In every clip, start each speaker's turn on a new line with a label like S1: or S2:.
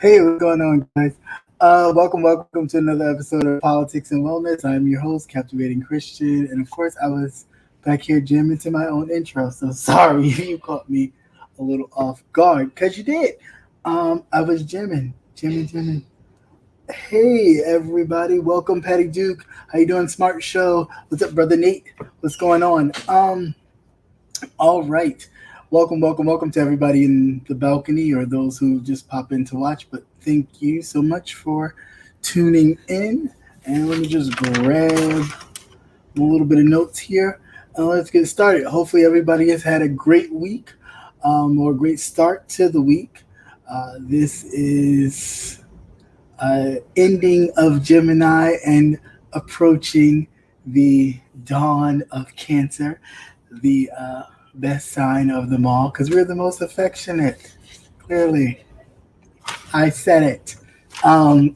S1: Hey, what's going on, guys? Welcome to another episode of Politics and Wellness. I'm your host, Captivating Christian, and of course, I was back here jamming to my own intro. So sorry if you caught me a little off guard, because you did. I was jamming. Hey, everybody! Welcome, Patty Duke. How you doing, Smart Show? What's up, brother Nate? What's going on? All right. Welcome to everybody in the balcony or those who just pop in to watch. But thank you so much for tuning in. And let me just grab a little bit of notes here. Let's get started. Hopefully, everybody has had a great week or a great start to the week. This is ending of Gemini and approaching the dawn of Cancer. The best sign of them all because we're the most affectionate. Clearly, I said it. Um,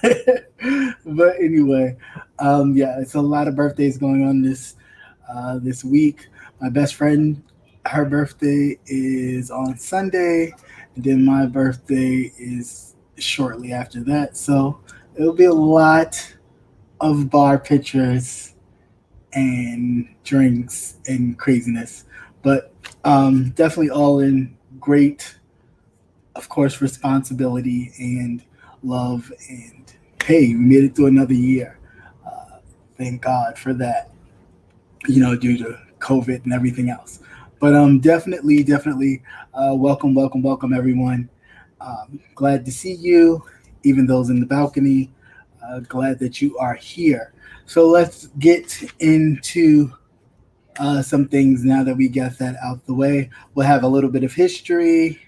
S1: but anyway, yeah, it's a lot of birthdays going on this week. My best friend, her birthday is on Sunday, and then my birthday is shortly after that. So it'll be a lot of bar pictures and drinks and craziness. But definitely all in great, of course, responsibility and love. And hey, we made it through another year. Thank God for that, due to COVID and everything else. But definitely, welcome, everyone. Glad to see you, even those in the balcony. Glad that you are here. So let's get into some things now that we got that out the way. We'll have a little bit of history.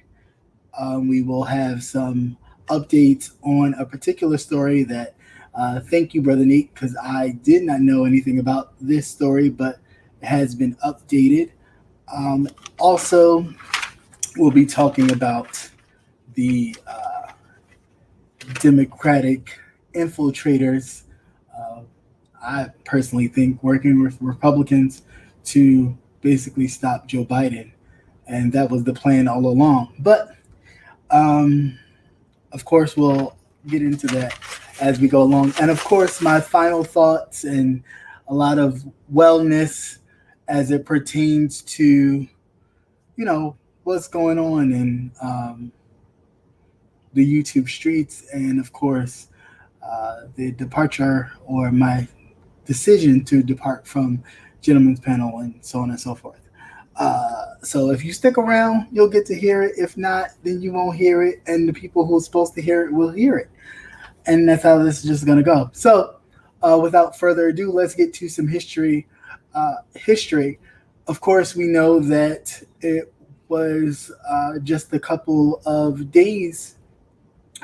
S1: We will have some updates on a particular story that, thank you, Brother Nate, because I did not know anything about this story, but it has been updated. Also, we'll be talking about the Democratic infiltrators. Uh, I personally think working with Republicans to basically stop Joe Biden, and that was the plan all along. But um, of course, we'll get into that as we go along. And of course, my final thoughts and a lot of wellness as it pertains to what's going on in the YouTube streets, and of course, the departure or my decision to depart from Gentlemen's Panel and so on and so forth. So if you stick around, you'll get to hear it. If not, then you won't hear it, and the people who are supposed to hear it will hear it. And that's how this is just going to go. So without further ado, let's get to some history. History. Of course, we know that it was just a couple of days,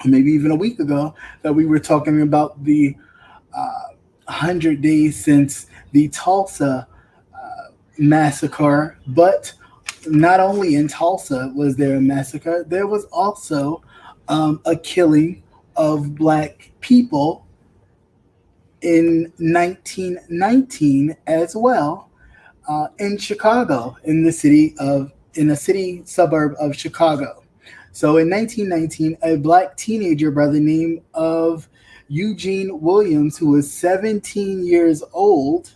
S1: or maybe even a week ago, that we were talking about the 100 days since the Tulsa massacre. But not only in Tulsa was there a massacre, there was also a killing of black people in 1919 as well, in Chicago, in a city suburb of Chicago. So in 1919, a black teenager by the name of Eugene Williams, who was 17 years old,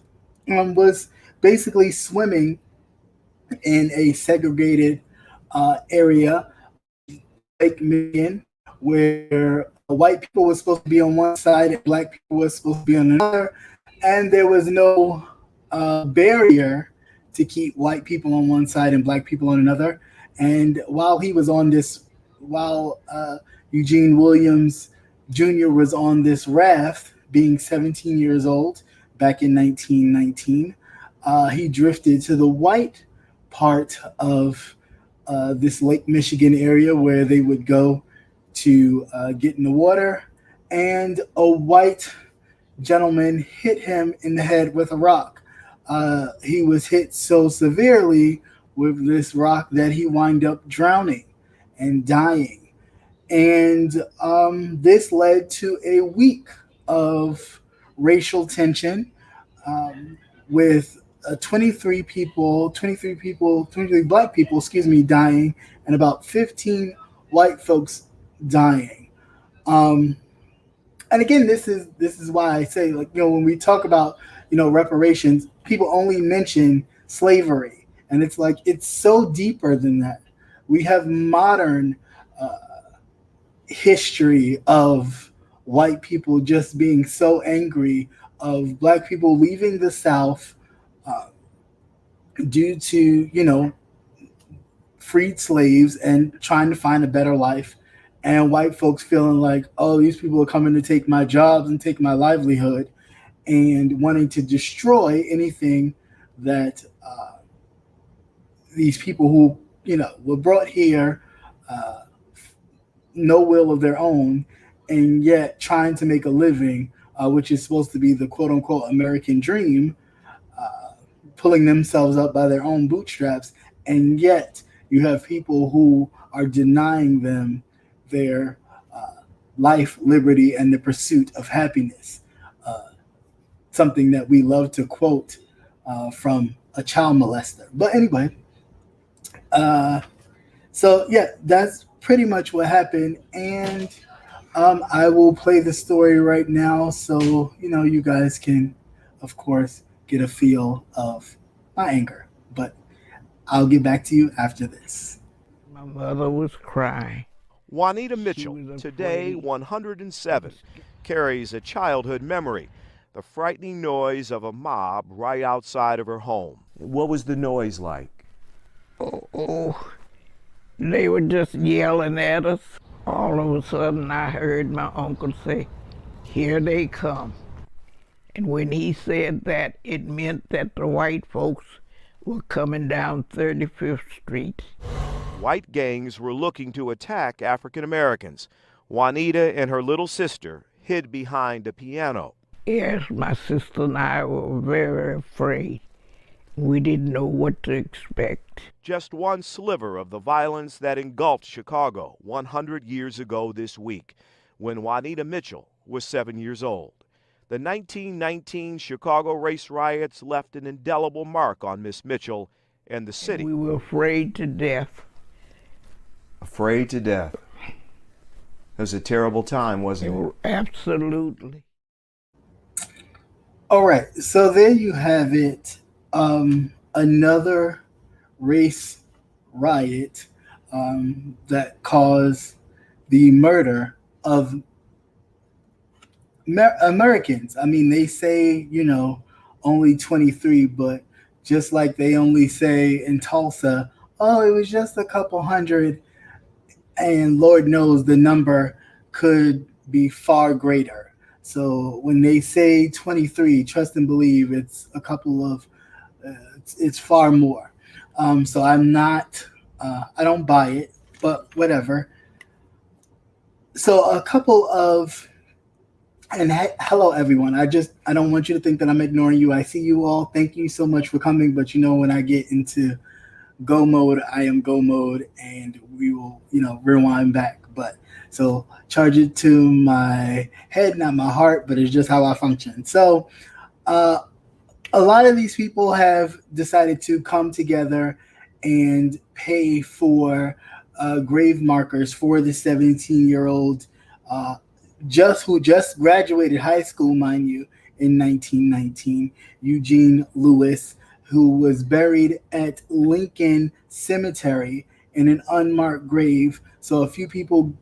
S1: was basically swimming in a segregated area, Lake Michigan, where white people were supposed to be on one side and black people were supposed to be on another, and there was no barrier to keep white people on one side and black people on another. And while Eugene Williams Jr. was on this raft, being 17 years old back in 1919, he drifted to the white part of this Lake Michigan area where they would go to get in the water, and a white gentleman hit him in the head with a rock. He was hit so severely with this rock that he wound up drowning and dying. And this led to a week of racial tension, with 23 black people, dying, and about 15 white folks dying. Um, and again, this is why I say, like, when we talk about, reparations, people only mention slavery, and it's like it's so deeper than that. We have modern uh, history of white people just being so angry, of black people leaving the South uh, due to, freed slaves and trying to find a better life, and white folks feeling like, oh, these people are coming to take my jobs and take my livelihood, and wanting to destroy anything that these people who, were brought here, uh, no will of their own, and yet trying to make a living, which is supposed to be the quote unquote American dream, uh, pulling themselves up by their own bootstraps, and yet you have people who are denying them their life, liberty, and the pursuit of happiness. Uh, Something that we love to quote from a child molester. But anyway, uh, so yeah, that's pretty much what happened, and I will play the story right now, so you guys can, of course, get a feel of my anger. But I'll get back to you after this.
S2: My mother was crying.
S3: Juanita
S2: She
S3: Mitchell,
S2: was
S3: today
S2: afraid.
S3: 107, carries a childhood memory, the frightening noise of a mob right outside of her home.
S4: What was the noise like?
S2: Oh, they were just yelling at us. All of a sudden, I heard my uncle say, "Here they come." And when he said that, it meant that the white folks were coming down 35th Street.
S3: White gangs were looking to attack African Americans. Juanita and her little sister hid behind a piano.
S2: Yes, my sister and I were very afraid. We didn't know what to expect.
S3: Just one sliver of the violence that engulfed Chicago 100 years ago this week, when Juanita Mitchell was 7 years old. The 1919 Chicago race riots left an indelible mark on Miss Mitchell and the city.
S2: We were afraid to death.
S4: Afraid to death. It was a terrible time, wasn't it?
S2: Absolutely.
S1: All right, so there you have it. Another race riot that caused the murder of Americans. I mean, they say, only 23, but just like they only say in Tulsa, oh, it was just a couple hundred, and Lord knows the number could be far greater. So when they say 23, trust and believe it's a couple of, it's far more. So I'm not, I don't buy it, but whatever. So a couple of, and hello everyone. I don't want you to think that I'm ignoring you. I see you all. Thank you so much for coming. But when I get into go mode, I am go mode, and we will, rewind back. But so charge it to my head, not my heart, but it's just how I function. So a lot of these people have decided to come together and pay for grave markers for the 17-year-old who just graduated high school, mind you, in 1919, Eugene Lewis, who was buried at Lincoln Cemetery in an unmarked grave. So a few people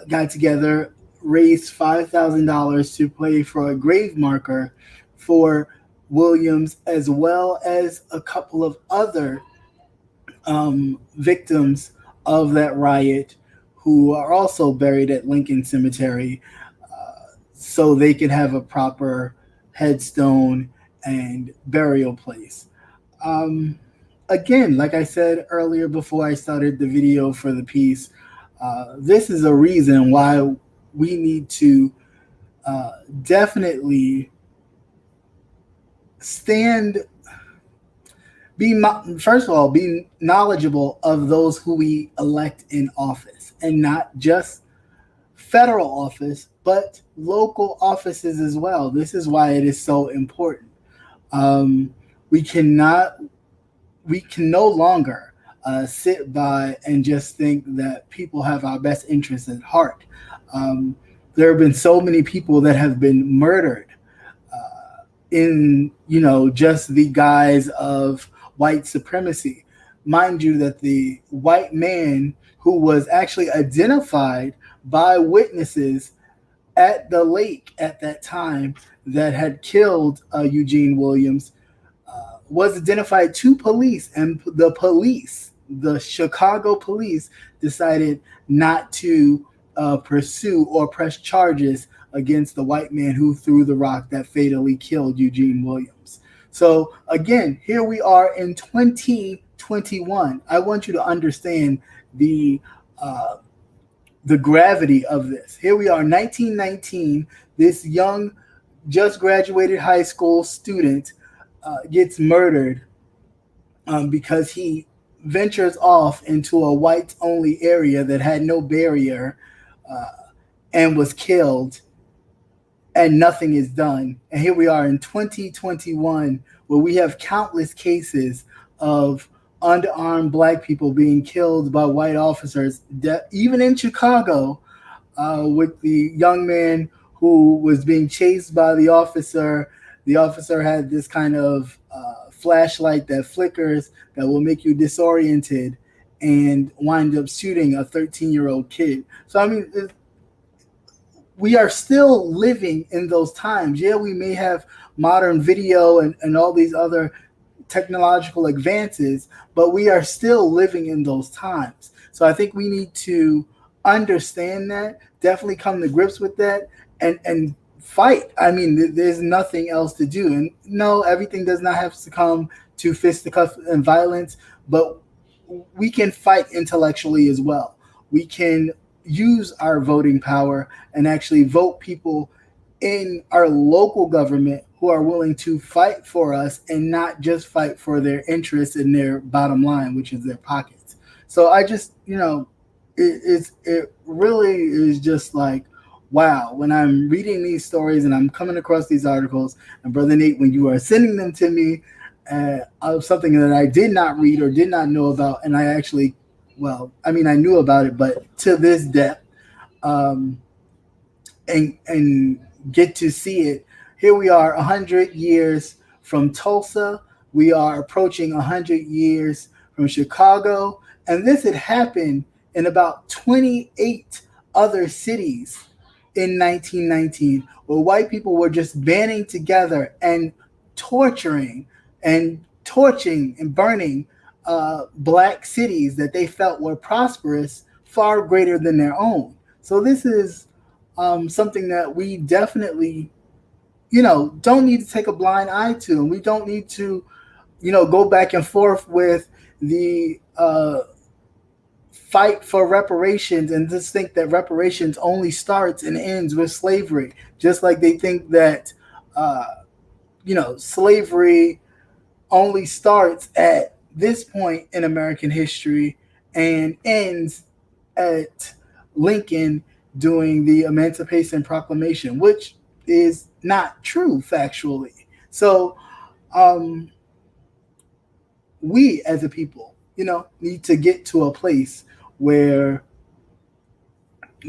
S1: got together, raised $5,000 to pay for a grave marker for Williams, as well as a couple of other victims of that riot who are also buried at Lincoln Cemetery, so they could have a proper headstone and burial place. Again, like I said earlier before I started the video for the piece, this is a reason why we need to definitely first of all, be knowledgeable of those who we elect in office, and not just federal office, but local offices as well. This is why it is so important. Um, we can no longer sit by and just think that people have our best interests at heart. there have been so many people that have been murdered in, just the guise of white supremacy. Mind you, that the white man who was actually identified by witnesses at the lake at that time that had killed Eugene Williams was identified to police, and the police, the Chicago police, decided not to pursue or press charges against the white man who threw the rock that fatally killed Eugene Williams. So again, here we are in 2021. I want you to understand uh, the gravity of this. Here we are, 1919. This young, just graduated high school student gets murdered because he ventures off into a whites only area that had no barrier uh, and was killed, and nothing is done. And here we are in 2021, where we have countless cases of underarmed black people being killed by white officers, even in Chicago, with the young man who was being chased by the officer. The officer had this kind of flashlight that flickers that will make you disoriented and wind up shooting a 13-year-old kid. So, I mean, we are still living in those times. Yeah, we may have modern video and all these other technological advances, but we are still living in those times. So I think we need to understand that, definitely come to grips with that, and fight. I mean, there's nothing else to do. And no, everything does not have to come to fisticuffs and violence, but we can fight intellectually as well. We can use our voting power and actually vote people in our local government who are willing to fight for us and not just fight for their interests and their bottom line, which is their pockets. So I just, it really is just like, wow, when I'm reading these stories and I'm coming across these articles, and Brother Nate, when you are sending them to me of something that I did not read or did not know about, and I actually, I knew about it, but to this depth, and get to see it. Here we are, 100 years from Tulsa. We are approaching 100 years from Chicago, and this had happened in about 28 other cities in 1919, where white people were just banding together and torturing and torching and burning black cities that they felt were prosperous, far greater than their own. So this is something that we definitely, don't need to take a blind eye to, and we don't need to, go back and forth with the fight for reparations and just think that reparations only starts and ends with slavery, just like they think that, slavery only starts at this point in American history and ends at Lincoln doing the Emancipation Proclamation, which is not true factually. So we as a people, need to get to a place where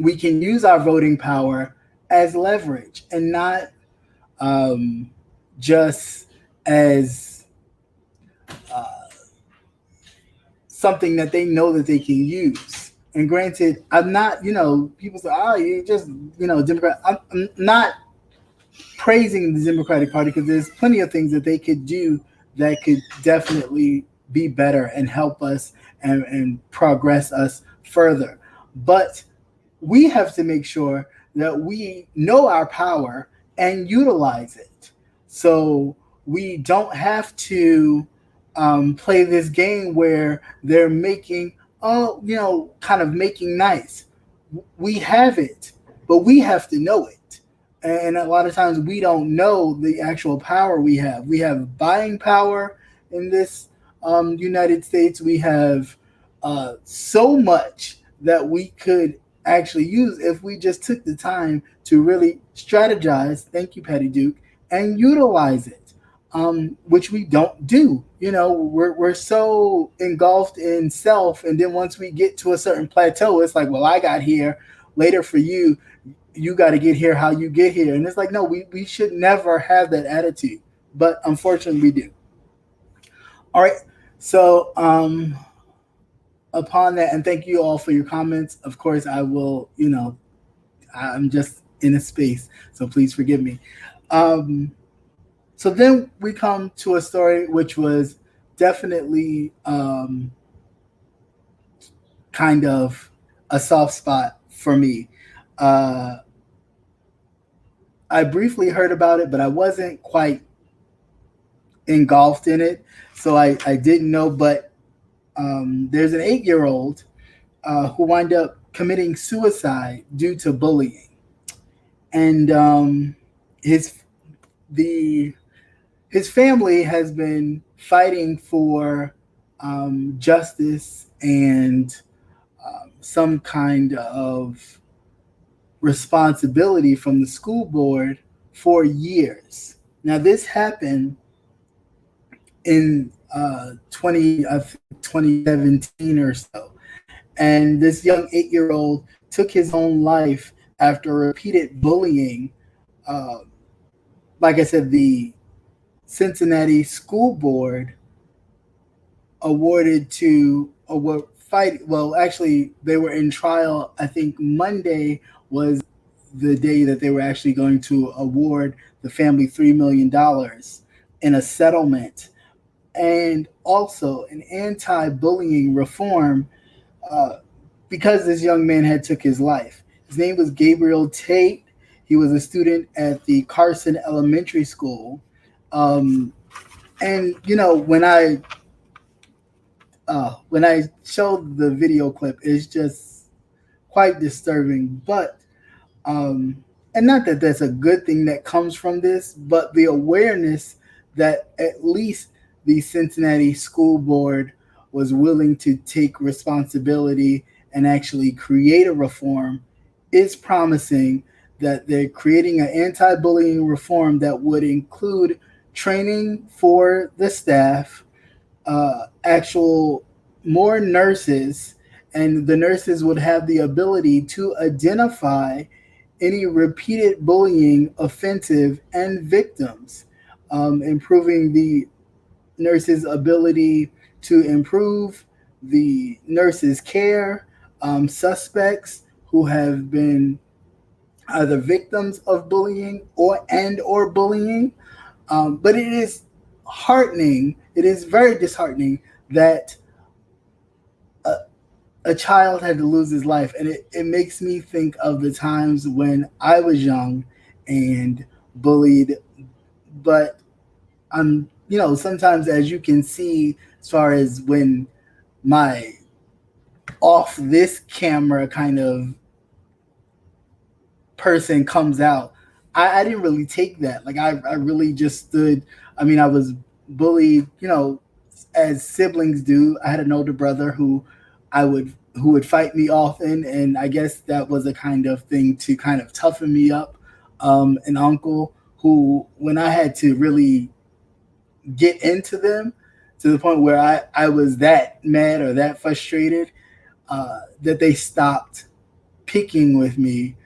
S1: we can use our voting power as leverage and not just as something that they know that they can use. And granted, I'm not, people say, oh, you just, Democrat. I'm not praising the Democratic Party because there's plenty of things that they could do that could definitely be better and help us and progress us further. But we have to make sure that we know our power and utilize it. So we don't have to play this game where they're making, kind of making nice. We have it, but we have to know it. And a lot of times we don't know the actual power we have. We have buying power in this United States. We have so much that we could actually use if we just took the time to really strategize, thank you, Patty Duke, and utilize it, which we don't do. We're so engulfed in self, and then once we get to a certain plateau, it's like, well, I got here later for you. you got to get here how you get here. And it's like, no, we should never have that attitude. But unfortunately, we do. All right. So, upon that, and thank you all for your comments. Of course, I will, I'm just in a space, so please forgive me. Um, so then we come to a story which was definitely kind of a soft spot for me. Uh, I briefly heard about it, but I wasn't quite engulfed in it, so I didn't know. But there's an 8-year old who wind up committing suicide due to bullying, and his the his family has been fighting for justice and some kind of responsibility from the school board for years. Now, this happened in 2017 or so. And this young 8-year old took his own life after repeated bullying. Uh, like I said, the Cincinnati School Board awarded to award fight. Well, actually, they were in trial. I think Monday was the day that they were actually going to award the family $3 million in a settlement, and also an anti-bullying reform uh, because this young man had took his life. His name was Gabriel Tate. He was a student at the Carson Elementary School. Um, and when I showed the video clip, it's just quite disturbing. But and not that that's a good thing that comes from this, but the awareness that at least the Cincinnati School Board was willing to take responsibility and actually create a reform is promising. That they're creating an anti-bullying reform that would include training for the staff, actual more nurses, and the nurses would have the ability to identify any repeated bullying offensive and victims, improving the nurses' ability to improve the nurses' care, suspects who have been either victims of bullying or bullying. But it is heartening. It is very disheartening that a child had to lose his life, and it makes me think of the times when I was young and bullied. But sometimes, as you can see, as far as when my off this camera kind of person comes out, I didn't really take that. Like I really just stood. I mean, I was bullied, as siblings do. I had an older brother who would fight me often, and I guess that was a kind of thing to kind of toughen me up. An uncle who, when I had to really get into them to the point where I was that mad or that frustrated, that they stopped picking with me.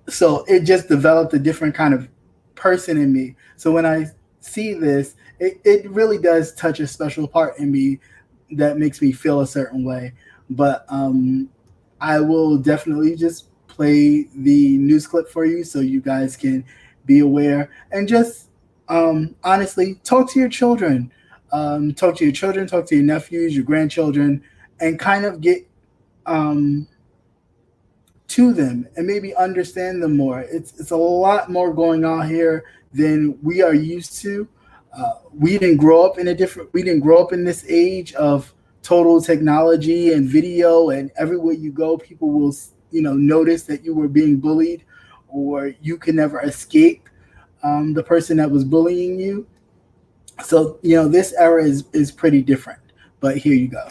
S1: So it just developed a different kind of person in me. So when I see this, it really does touch a special part in me that makes me feel a certain way. But I will definitely just play the news clip for you so you guys can be aware and just honestly talk to your children. Talk to your nephews, your grandchildren, and kind of get to them and maybe understand them more. It's a lot more going on here than we are used to. We didn't grow up in this age of total technology and video, and everywhere you go, people will notice that you were being bullied, or you can never escape the person that was bullying you. So this era is pretty different. But here you go.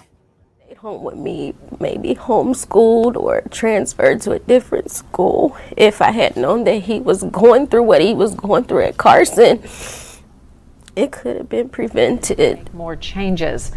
S5: Home with me, maybe homeschooled or transferred to a different school. If I had known that he was going through what he was going through at Carson, it could have been prevented.
S6: More changes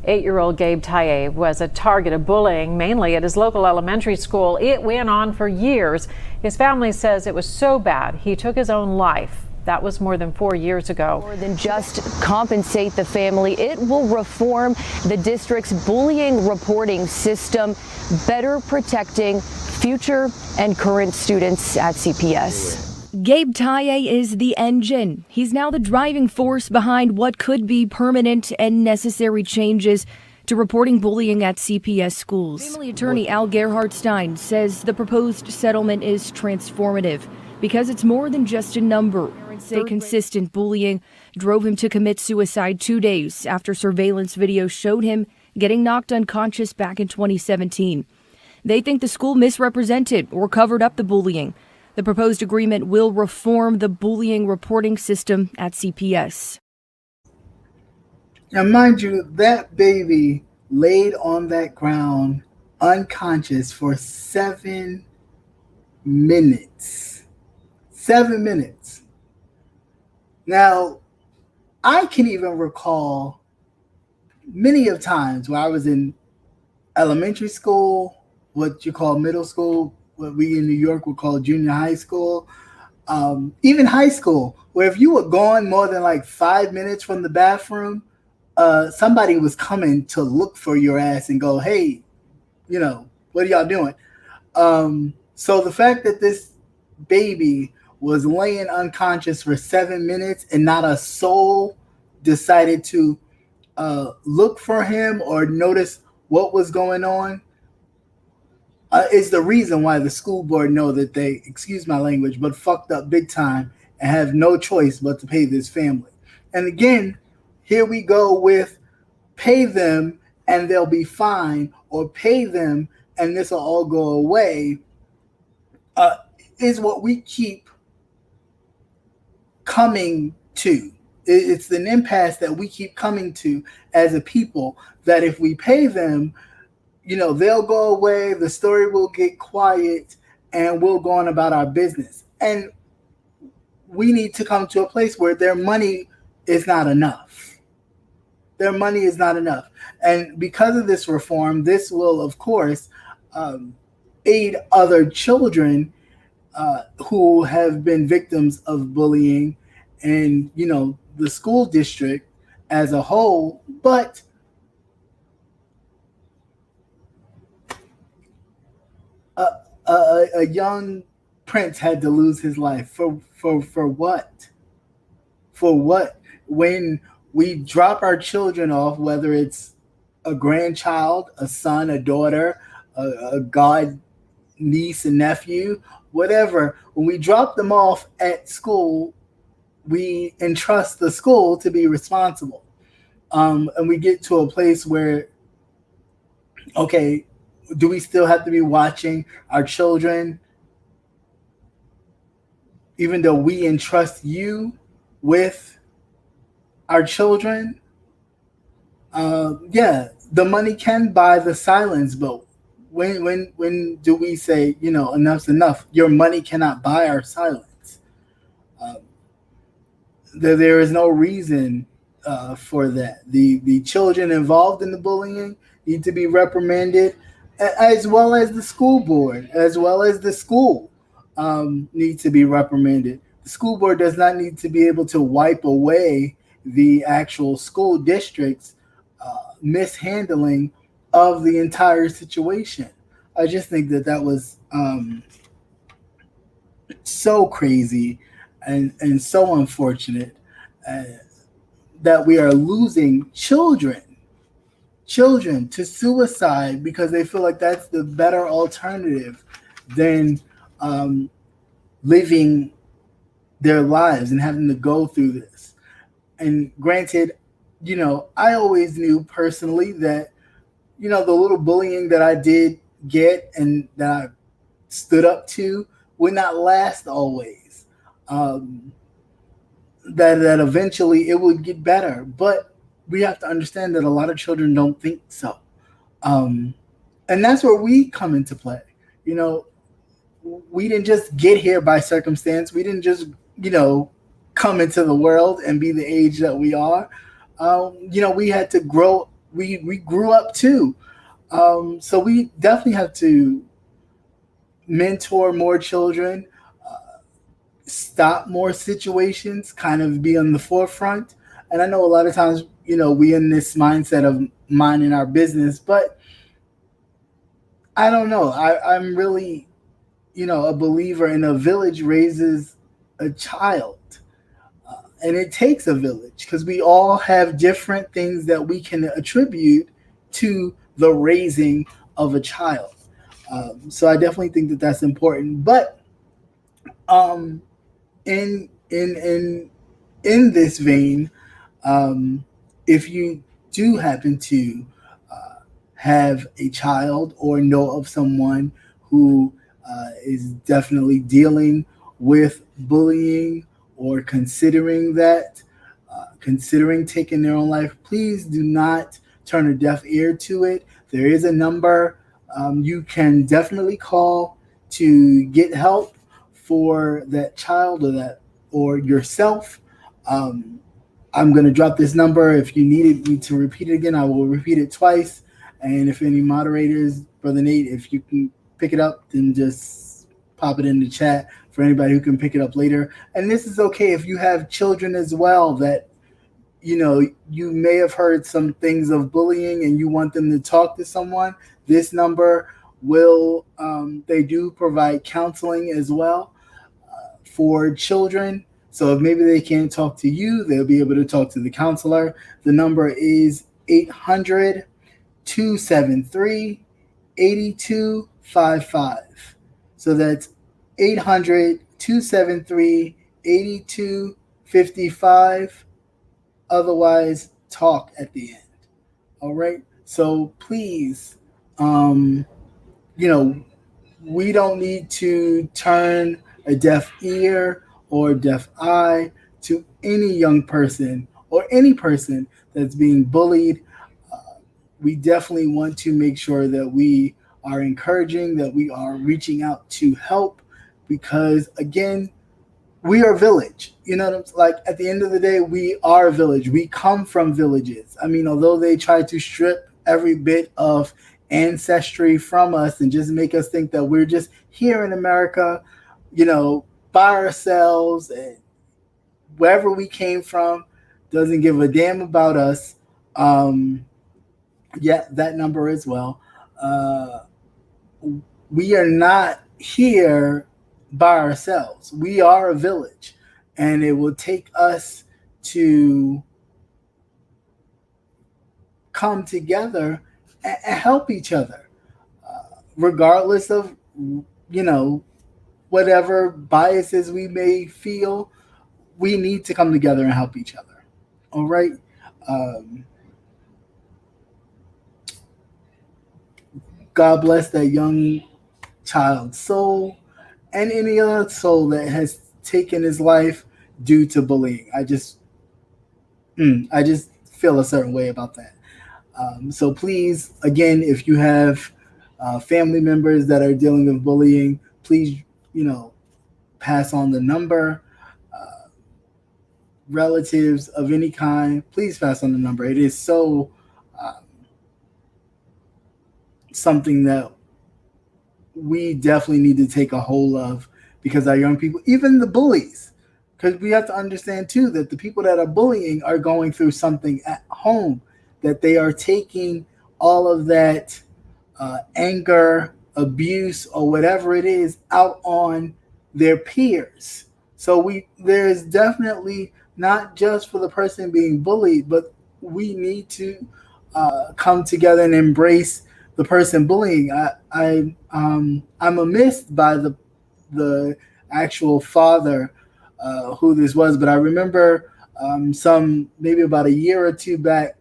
S6: 8-year-old Gabe Taye was a target of bullying, mainly at his local elementary school. It went on for years. His family says it was so bad he took his own life. That was more than 4 years ago.
S7: More than just compensate the family, it will reform the district's bullying reporting system, better protecting future and current students at CPS.
S8: Gabe Taye is the engine. He's now the driving force behind what could be permanent and necessary changes to reporting bullying at CPS schools. Family attorney Al Gerhardstein says the proposed settlement is transformative because it's more than just a number. Parents say consistent bullying drove him to commit suicide 2 days after surveillance video showed him getting knocked unconscious back in 2017. They think the school misrepresented or covered up the bullying. The proposed agreement will reform the bullying reporting system at CPS.
S1: Now, mind you, that baby laid on that ground unconscious for 7 minutes. 7 minutes. Now, I can even recall many of times where I was in elementary school, what you call middle school, what we in New York would call junior high school, even high school, where if you were gone more than like 5 minutes from the bathroom, somebody was coming to look for your ass and go, hey, what are y'all doing? So the fact that this baby was laying unconscious for 7 minutes and not a soul decided to look for him or notice what was going on, is the reason why the school board know that they, excuse my language, but fucked up big time and have no choice but to pay this family. And again, here we go with pay them and they'll be fine, or pay them and this will all go away, is what we keep coming to. It's an impasse that we keep coming to as a people, that if we pay them, they'll go away, the story will get quiet, and we'll go on about our business. And we need to come to a place where their money is not enough. Their money is not enough. And because of this reform, this will, of course, aid other children who have been victims of bullying and, the school district as a whole. But a young prince had to lose his life for what? For what? When we drop our children off, whether it's a grandchild, a son, a daughter, a god niece and nephew, whatever, when we drop them off at school, we entrust the school to be responsible. And we get to a place where, okay, do we still have to be watching our children, even though we entrust you with our children? Yeah, the money can buy the silence, but when do we say, enough's enough? Your money cannot buy our silence. There is no reason for that. The children involved in the bullying need to be reprimanded, as well as the school board, as well as the school need to be reprimanded. The school board does not need to be able to wipe away the actual school district's mishandling of the entire situation. I just think that was so crazy and so unfortunate that we are losing children to suicide because they feel like that's the better alternative than living their lives and having to go through this. And granted, I always knew personally that, the little bullying that I did get and that I stood up to would not last always. That eventually it would get better. But we have to understand that a lot of children don't think so. And that's where we come into play. We didn't just get here by circumstance. We didn't just, come into the world and be the age that we are. We had to grow we grew up too. So we definitely have to mentor more children, stop more situations, kind of be on the forefront. And I know a lot of times, we in this mindset of minding our business, but I don't know. I'm really, a believer in a village raises a child. And it takes a village because we all have different things that we can attribute to the raising of a child. So I definitely think that that's important. But um, in this vein, um, if you do happen to have a child or know of someone who is definitely dealing with bullying or considering taking their own life, please do not turn a deaf ear to it. There is a number you can definitely call to get help for that child or yourself. Um, I'm going to drop this number. If you needed me to repeat it again, I will repeat it twice. And if any moderators, Brother Nate, if you can pick it up, then just pop it in the chat for anybody who can pick it up later. And this is okay if you have children as well that, you may have heard some things of bullying and you want them to talk to someone. This number they do provide counseling as well for children. So if maybe they can't talk to you, they'll be able to talk to the counselor. The number is 800-273-8255. So that's 800-273-8255. Otherwise, talk at the end. All right. So please, we don't need to turn a deaf ear or deaf eye to any young person or any person that's being bullied. We definitely want to make sure that we are encouraging, that we are reaching out to help, because again, we are a village. Like at the end of the day, we are a village. We come from villages. I mean, although they try to strip every bit of ancestry from us and just make us think that we're just here in America, by ourselves, and wherever we came from doesn't give a damn about us. That number as well. We are not here by ourselves. We are a village, and it will take us to come together and help each other, regardless of whatever biases we may feel. We need to come together and help each other. All right. God bless that young child's soul and any other soul that has taken his life due to bullying. I just feel a certain way about that. So please, again, if you have family members that are dealing with bullying, please, pass on the number. Relatives of any kind, please pass on the number. It is so something that we definitely need to take a hold of, because our young people, even the bullies, because we have to understand too that the people that are bullying are going through something at home, that they are taking all of that anger, abuse, or whatever it is out on their peers. So there's definitely not just for the person being bullied, but we need to come together and embrace the person bullying. I'm amazed by the actual father who this was, but I remember maybe about a year or two back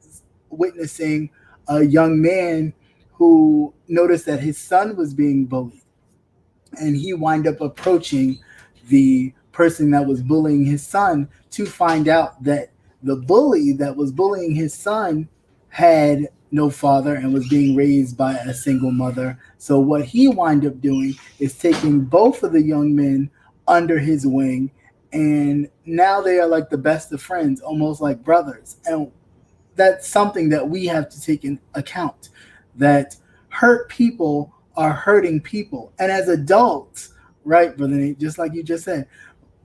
S1: witnessing a young man who noticed that his son was being bullied, and he wound up approaching the person that was bullying his son to find out that the bully that was bullying his son had no father and was being raised by a single mother. So what he wound up doing is taking both of the young men under his wing, and now they are like the best of friends, almost like brothers. And that's something that we have to take in account, that hurt people are hurting people. And as adults, right, Brother Nate, just like you just said,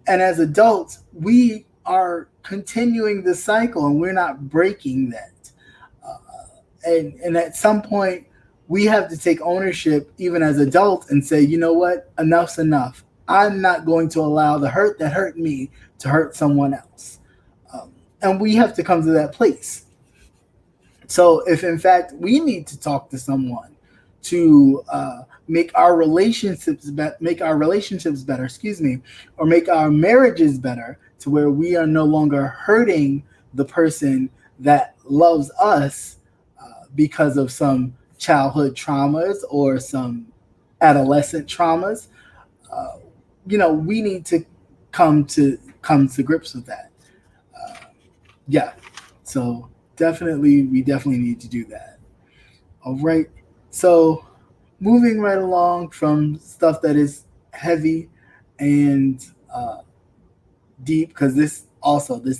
S1: and as adults, we are continuing the cycle and we're not breaking that. And at some point, we have to take ownership, even as adults, and say, you know what, enough's enough. I'm not going to allow the hurt that hurt me to hurt someone else. And we have to come to that place. So if in fact we need to talk to someone to make our relationships better, or make our marriages better, to where we are no longer hurting the person that loves us because of some childhood traumas or some adolescent traumas, we need to come to grips with that. Yeah, so we definitely need to do that. All right, so moving right along from stuff that is heavy and deep, because this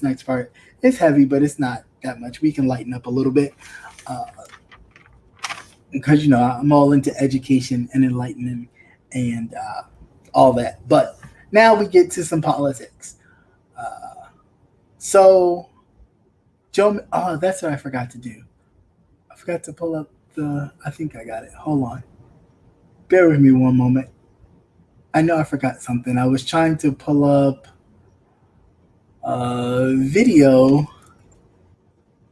S1: next part is heavy, but it's not that much. We can lighten up a little bit, because I'm all into education and enlightening and all that. But now we get to some politics. So Joe, that's what I forgot to do. I forgot to pull up I think I got it. Hold on. Bear with me one moment. I know I forgot something. I was trying to pull up a video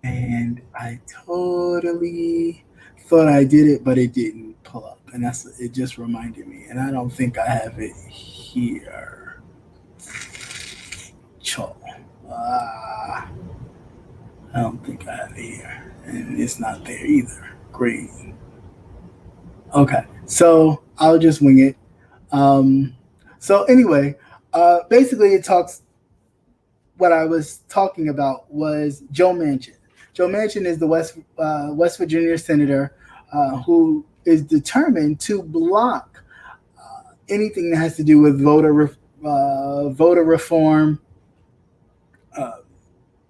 S1: and I totally thought I did it, but it didn't pull up. And it just reminded me. And I don't think I have it here. I don't think I have it here. And it's not there either. Great. Okay, so I'll just wing it. So anyway, basically it talks, what I was talking about was Joe Manchin. Joe Manchin is the West Virginia senator who is determined to block anything that has to do with voter reform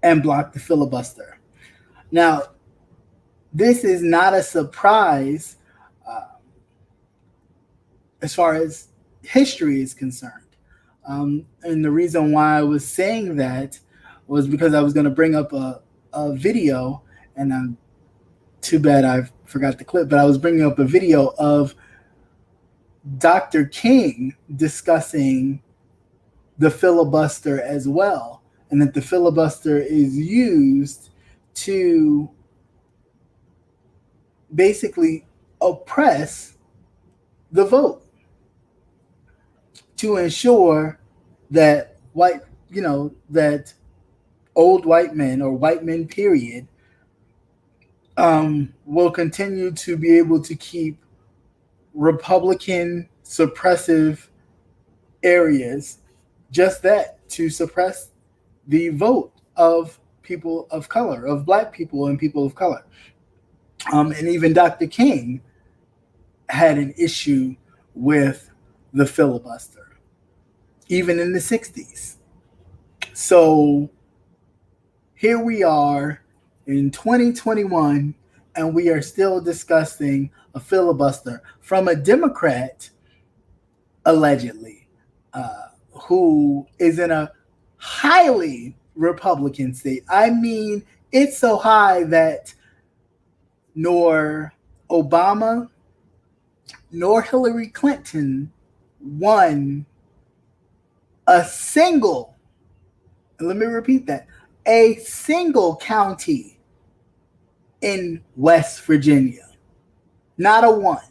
S1: and block the filibuster. Now, this is not a surprise as far as history is concerned. And the reason why I was saying that was because I was going to bring up a video, and too bad I forgot the clip, but I was bringing up a video of Dr. King discussing the filibuster as well, and that the filibuster is used to basically oppress the vote, to ensure that that old white men, or white men period, will continue to be able to keep Republican suppressive areas, just that, to suppress the vote of people of color, of Black people and people of color. And even Dr. King had an issue with the filibuster, even in the 60s. So here we are in 2021, and we are still discussing a filibuster from a Democrat, allegedly, who is in a highly Republican state. I mean, it's so high that nor Obama nor Hillary Clinton won a single, let me repeat that, a single county in West Virginia. Not a one.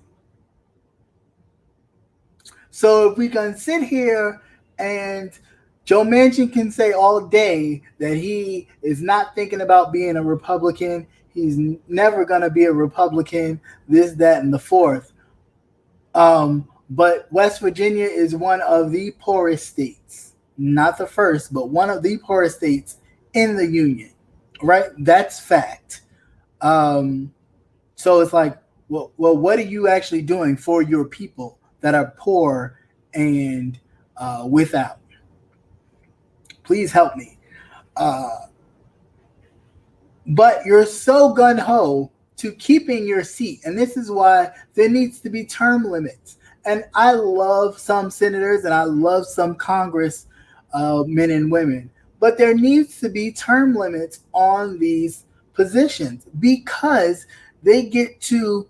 S1: So if we can sit here and Joe Manchin can say all day that he is not thinking about being a Republican, he's never going to be a Republican, this, that, and the fourth. But West Virginia is one of the poorest states. Not the first, but one of the poorest states in the union, right? That's fact. So it's like, well, what are you actually doing for your people that are poor and without? Please help me. but you're so gun-ho to keeping your seat. And this is why there needs to be term limits. And I love some senators and I love some Congress men and women, but there needs to be term limits on these positions because they get to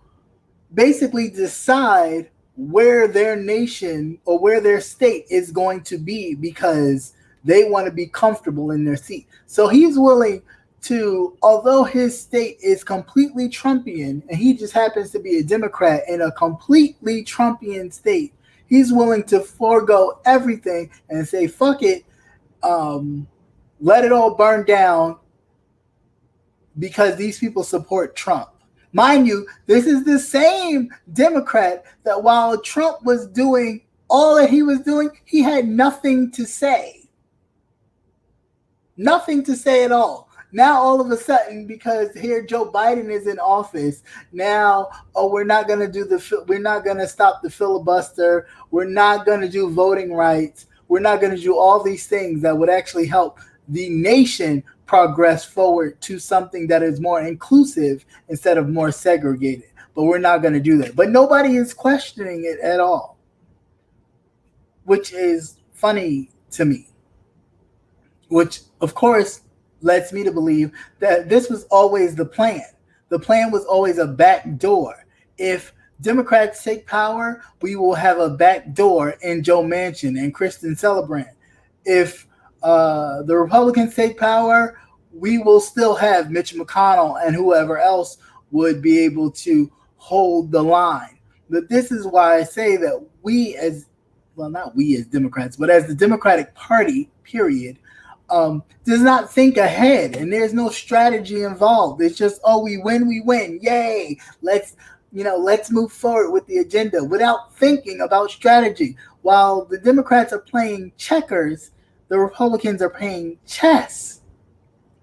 S1: basically decide where their nation or where their state is going to be because they want to be comfortable in their seat. So he's willing to, although his state is completely Trumpian and he just happens to be a Democrat in a completely Trumpian state, he's willing to forego everything and say, fuck it, let it all burn down because these people support Trump. Mind you, this is the same Democrat that while Trump was doing all that he was doing, he had nothing to say. Nothing to say at all. Now all of a sudden, because here Joe Biden is in office, now we're not going to stop the filibuster. We're not going to do voting rights. We're not going to do all these things that would actually help the nation progress forward to something that is more inclusive instead of more segregated. But we're not going to do that. But nobody is questioning it at all, which is funny to me, which of course lets me to believe that this was always the plan. The plan was always a back door. If Democrats take power, we will have a back door in Joe Manchin and Kristen Celebrant. If the Republicans take power, we will still have Mitch McConnell and whoever else would be able to hold the line. But this is why I say that we as, well, not we as Democrats, but as the Democratic Party, period, does not think ahead, and there's no strategy involved. It's just, oh, we win, yay! Let's move forward with the agenda without thinking about strategy. While the Democrats are playing checkers, the Republicans are playing chess,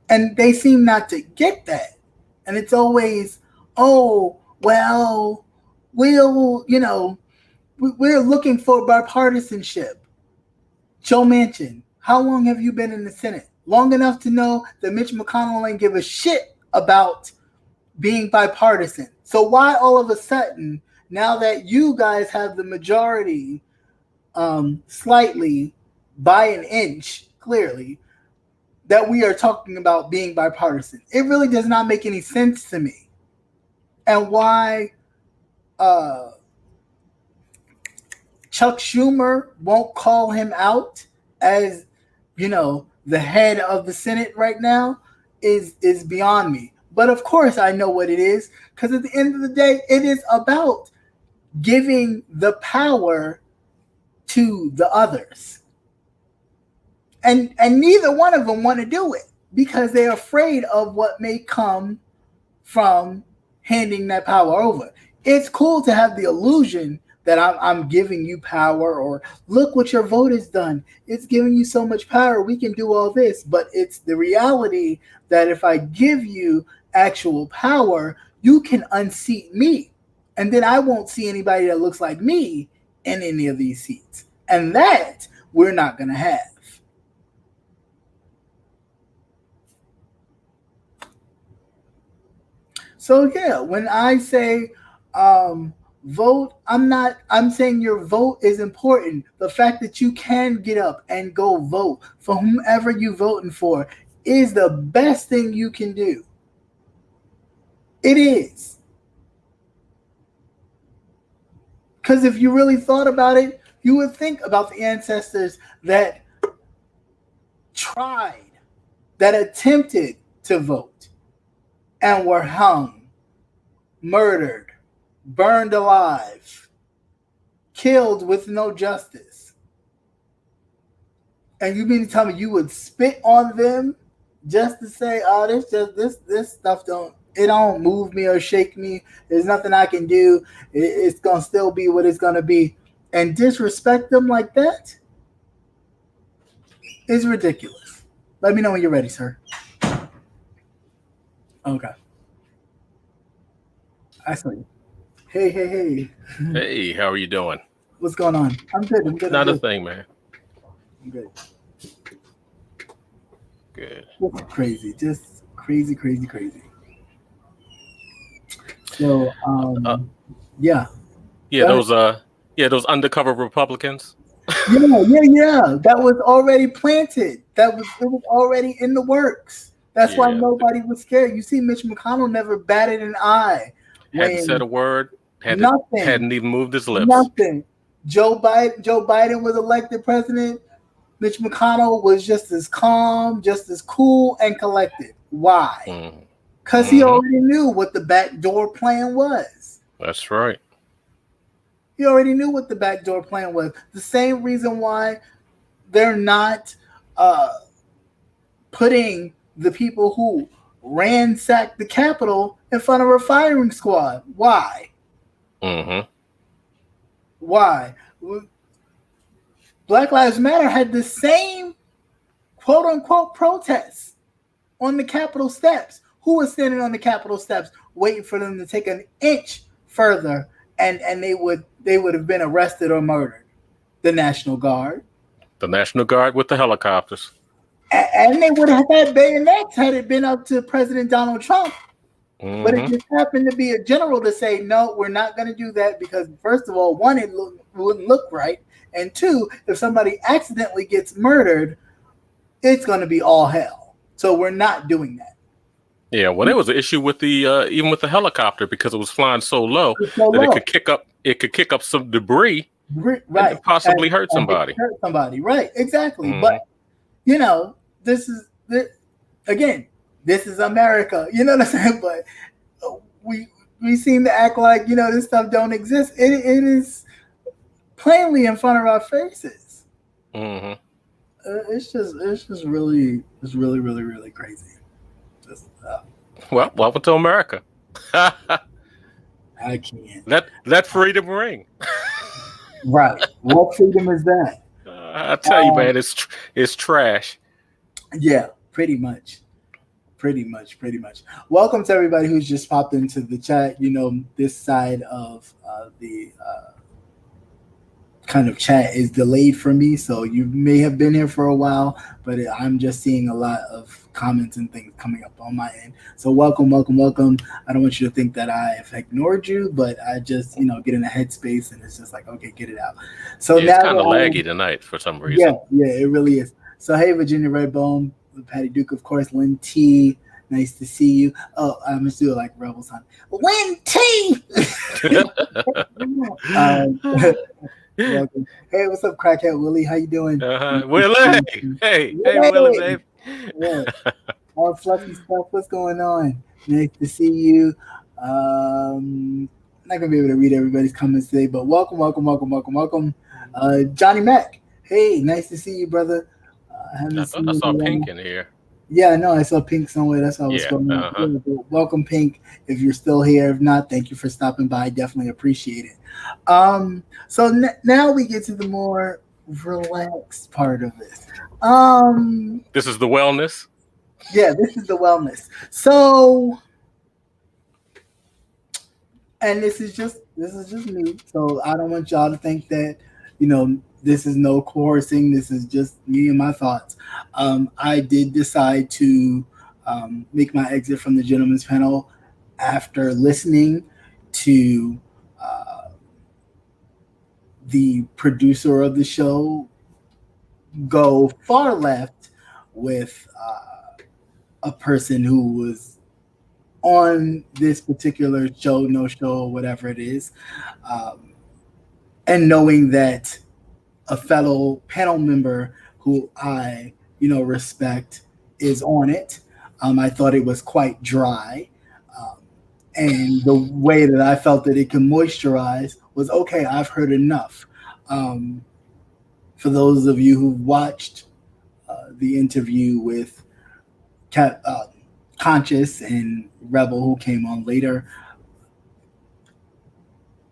S1: and they seem not to get that. And it's always, oh, well, we're looking for bipartisanship. Joe Manchin, how long have you been in the Senate? Long enough to know that Mitch McConnell ain't give a shit about being bipartisan. So why all of a sudden, now that you guys have the majority slightly by an inch, clearly, that we are talking about being bipartisan? It really does not make any sense to me. And why Chuck Schumer won't call him out as, the head of the Senate right now is beyond me. But of course I know what it is, because at the end of the day, it is about giving the power to the others. And neither one of them want to do it because they're afraid of what may come from handing that power over. It's cool to have the illusion that I'm giving you power, or look what your vote has done. It's giving you so much power. We can do all this. But it's the reality that if I give you actual power, you can unseat me. And then I won't see anybody that looks like me in any of these seats. And that we're not going to have. So yeah, when I say vote, I'm saying your vote is important. The fact that you can get up and go vote for whomever you're voting for is the best thing you can do. It is. Because if you really thought about it, you would think about the ancestors that tried, that attempted to vote and were hung, murdered, burned alive, killed with no justice. And you mean to tell me you would spit on them just to say, oh, this stuff don't move me or shake me. There's nothing I can do. It's gonna still be what it's gonna be. And disrespect them like that is ridiculous. Let me know when you're ready, sir. Okay. I saw you. Hey.
S9: Hey, how are you doing?
S1: What's going on? I'm good.
S9: Not a thing, man.
S1: I'm good.
S9: Good.
S1: Just crazy. Crazy. So, yeah.
S9: Yeah, those undercover Republicans.
S1: Yeah. That was already planted. It was already in the works. That's why
S9: Yeah,
S1: nobody was scared. You see, Mitch McConnell never batted an eye
S9: hadn't said a
S1: when
S9: word.
S1: nothing,
S9: Hadn't even moved his lips.
S1: nothing. Joe Biden was elected president. Mitch McConnell was just as calm, just as cool and collected. Why? Because he already knew what the backdoor plan was.
S9: That's right.
S1: He already knew what the backdoor plan was. The same reason why they're not putting the people who ransacked the Capitol in front of a firing squad. Why? Why? Black Lives Matter had the same quote unquote protests on the Capitol steps. Who was standing on the Capitol steps waiting for them to take an inch further and they would have been arrested or murdered? The National Guard.
S9: The National Guard with the helicopters.
S1: And they would have had bayonets had it been up to President Donald Trump. But it just happened to be a general to say, no, we're not going to do that because, first of all, one, it wouldn't look right. And two, if somebody accidentally gets murdered, it's going to be all hell. So we're not doing that.
S9: Yeah, well, there was an issue with the even with the helicopter because it was flying so low that it could kick up some debris,
S1: right,
S9: and possibly hurt somebody.
S1: Right? Exactly. But this is America. You know what I'm saying? But we seem to act like this stuff don't exist. It is plainly in front of our faces. It's just really crazy.
S9: Well, welcome to America.
S1: I can't.
S9: Let freedom ring.
S1: Right. What freedom is that?
S9: I tell you, man, it's trash.
S1: Yeah, pretty much. Welcome to everybody who's just popped into the chat. This side of the kind of chat is delayed for me, so you may have been here for a while, but I'm just seeing a lot of comments and things coming up on my end. So welcome. I don't want you to think that I have ignored you, but I just get in a headspace and it's just like, okay, get it out. So
S9: yeah,
S1: now
S9: it's kind of laggy tonight for some reason.
S1: Yeah, it really is. So hey, Virginia Redbone, Patty Duke, of course, Lynn T. Nice to see you. Oh, I'm just doing like Rebels on Lynn T. Welcome. Hey, what's up, crackhead Willie? How you doing?
S9: Willie. Hey, Willie, babe.
S1: Yeah. All fluffy stuff. What's going on? Nice to see you. I'm not gonna be able to read everybody's comments today, but welcome. Johnny Mac. Hey, nice to see you, brother.
S9: I saw Pink in here.
S1: Yeah, I know. I saw Pink somewhere. That's how I was going on. Welcome, Pink. If you're still here, if not, thank you for stopping by. Definitely appreciate it. So now we get to the more relaxed part of this.
S9: This is the wellness.
S1: Yeah, this is the wellness. So, and this is just me. So I don't want y'all to think that this is no coercing. This is just me and my thoughts. I did decide to make my exit from the gentleman's panel after listening to the producer of the show go far left with a person who was on this particular show, no show, whatever it is, and knowing that a fellow panel member who I, respect is on it. I thought it was quite dry. And the way that I felt that it can moisturize was, okay, I've heard enough. For those of you who've watched the interview with Conscious and Rebel, who came on later,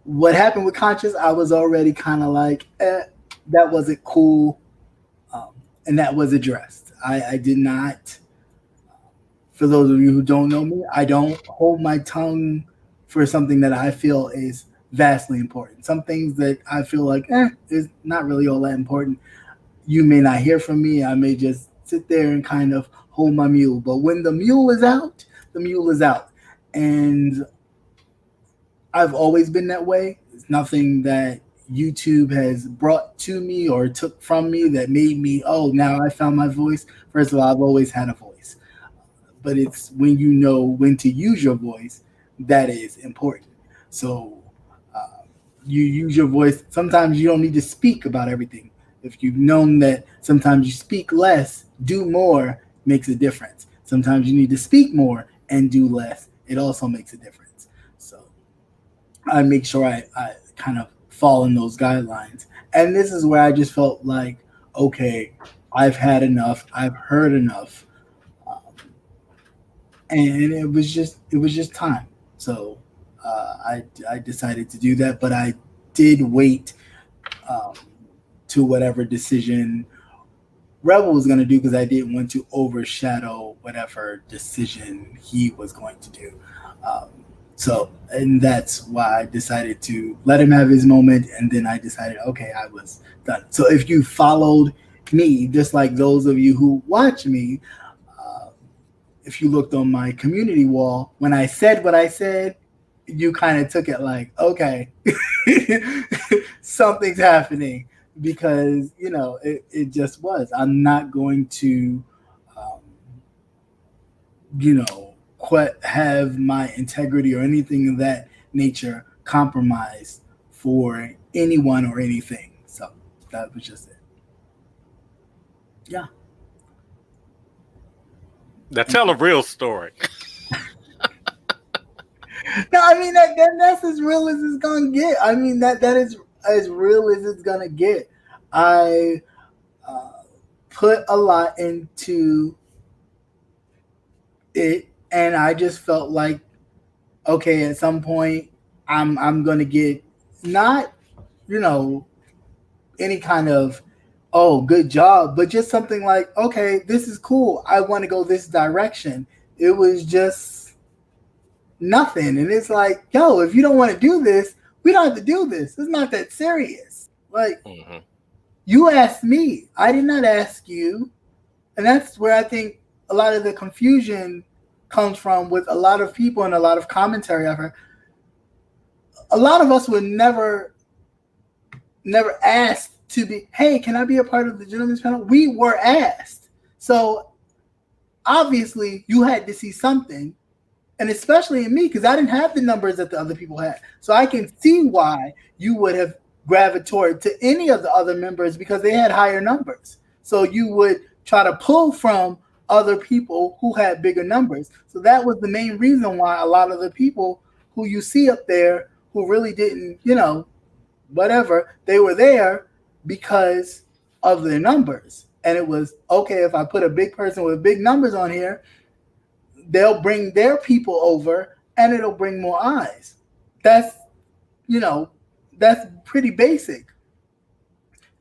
S1: what happened with Conscious, I was already kind of like, that wasn't cool. And that was addressed. I did not, for those of you who don't know me, I don't hold my tongue for something that I feel is vastly important. Some things that I feel like is not really all that important. You may not hear from me. I may just sit there and kind of pull my mule. But when the mule is out, the mule is out. And I've always been that way. It's nothing that YouTube has brought to me or took from me that made me, oh, now I found my voice. First of all, I've always had a voice. But it's when you know when to use your voice that is important. So you use your voice. Sometimes you don't need to speak about everything. If you've known that sometimes you speak less, do more makes a difference. Sometimes you need to speak more and do less. It also makes a difference. So I make sure I kind of fall in those guidelines. And this is where I just felt like, okay, I've had enough. I've heard enough. And it was just time. So I decided to do that, but I did wait to whatever decision Rebel was going to do because I didn't want to overshadow whatever decision he was going to do. And that's why I decided to let him have his moment, and then I decided, okay, I was done. So if you followed me, just like those of you who watch me, if you looked on my community wall, when I said what I said, you kind of took it like, okay, something's happening because, it just was. I'm not going to, have my integrity or anything of that nature compromised for anyone or anything. So that was just it. Yeah.
S9: Now tell a real story.
S1: No, I mean that's as real as it's gonna get. I mean that is as real as it's gonna get. I put a lot into it, and I just felt like, okay, at some point I'm gonna get not, any kind of, oh, good job, but just something like, okay, this is cool. I want to go this direction. It was just nothing. And it's like, yo, if you don't want to do this, we don't have to do this. It's not that serious. Like, you asked me. I did not ask you. And that's where I think a lot of the confusion comes from with a lot of people and a lot of commentary I've heard. A lot of us would never asked to be, hey, can I be a part of the gentleman's panel? We were asked. So obviously you had to see something, and especially in me, because I didn't have the numbers that the other people had. So I can see why you would have gravitated to any of the other members because they had higher numbers. So you would try to pull from other people who had bigger numbers. So that was the main reason why a lot of the people who you see up there who really didn't, whatever, they were there because of their numbers. And it was, okay, if I put a big person with big numbers on here, they'll bring their people over and it'll bring more eyes. That's pretty basic.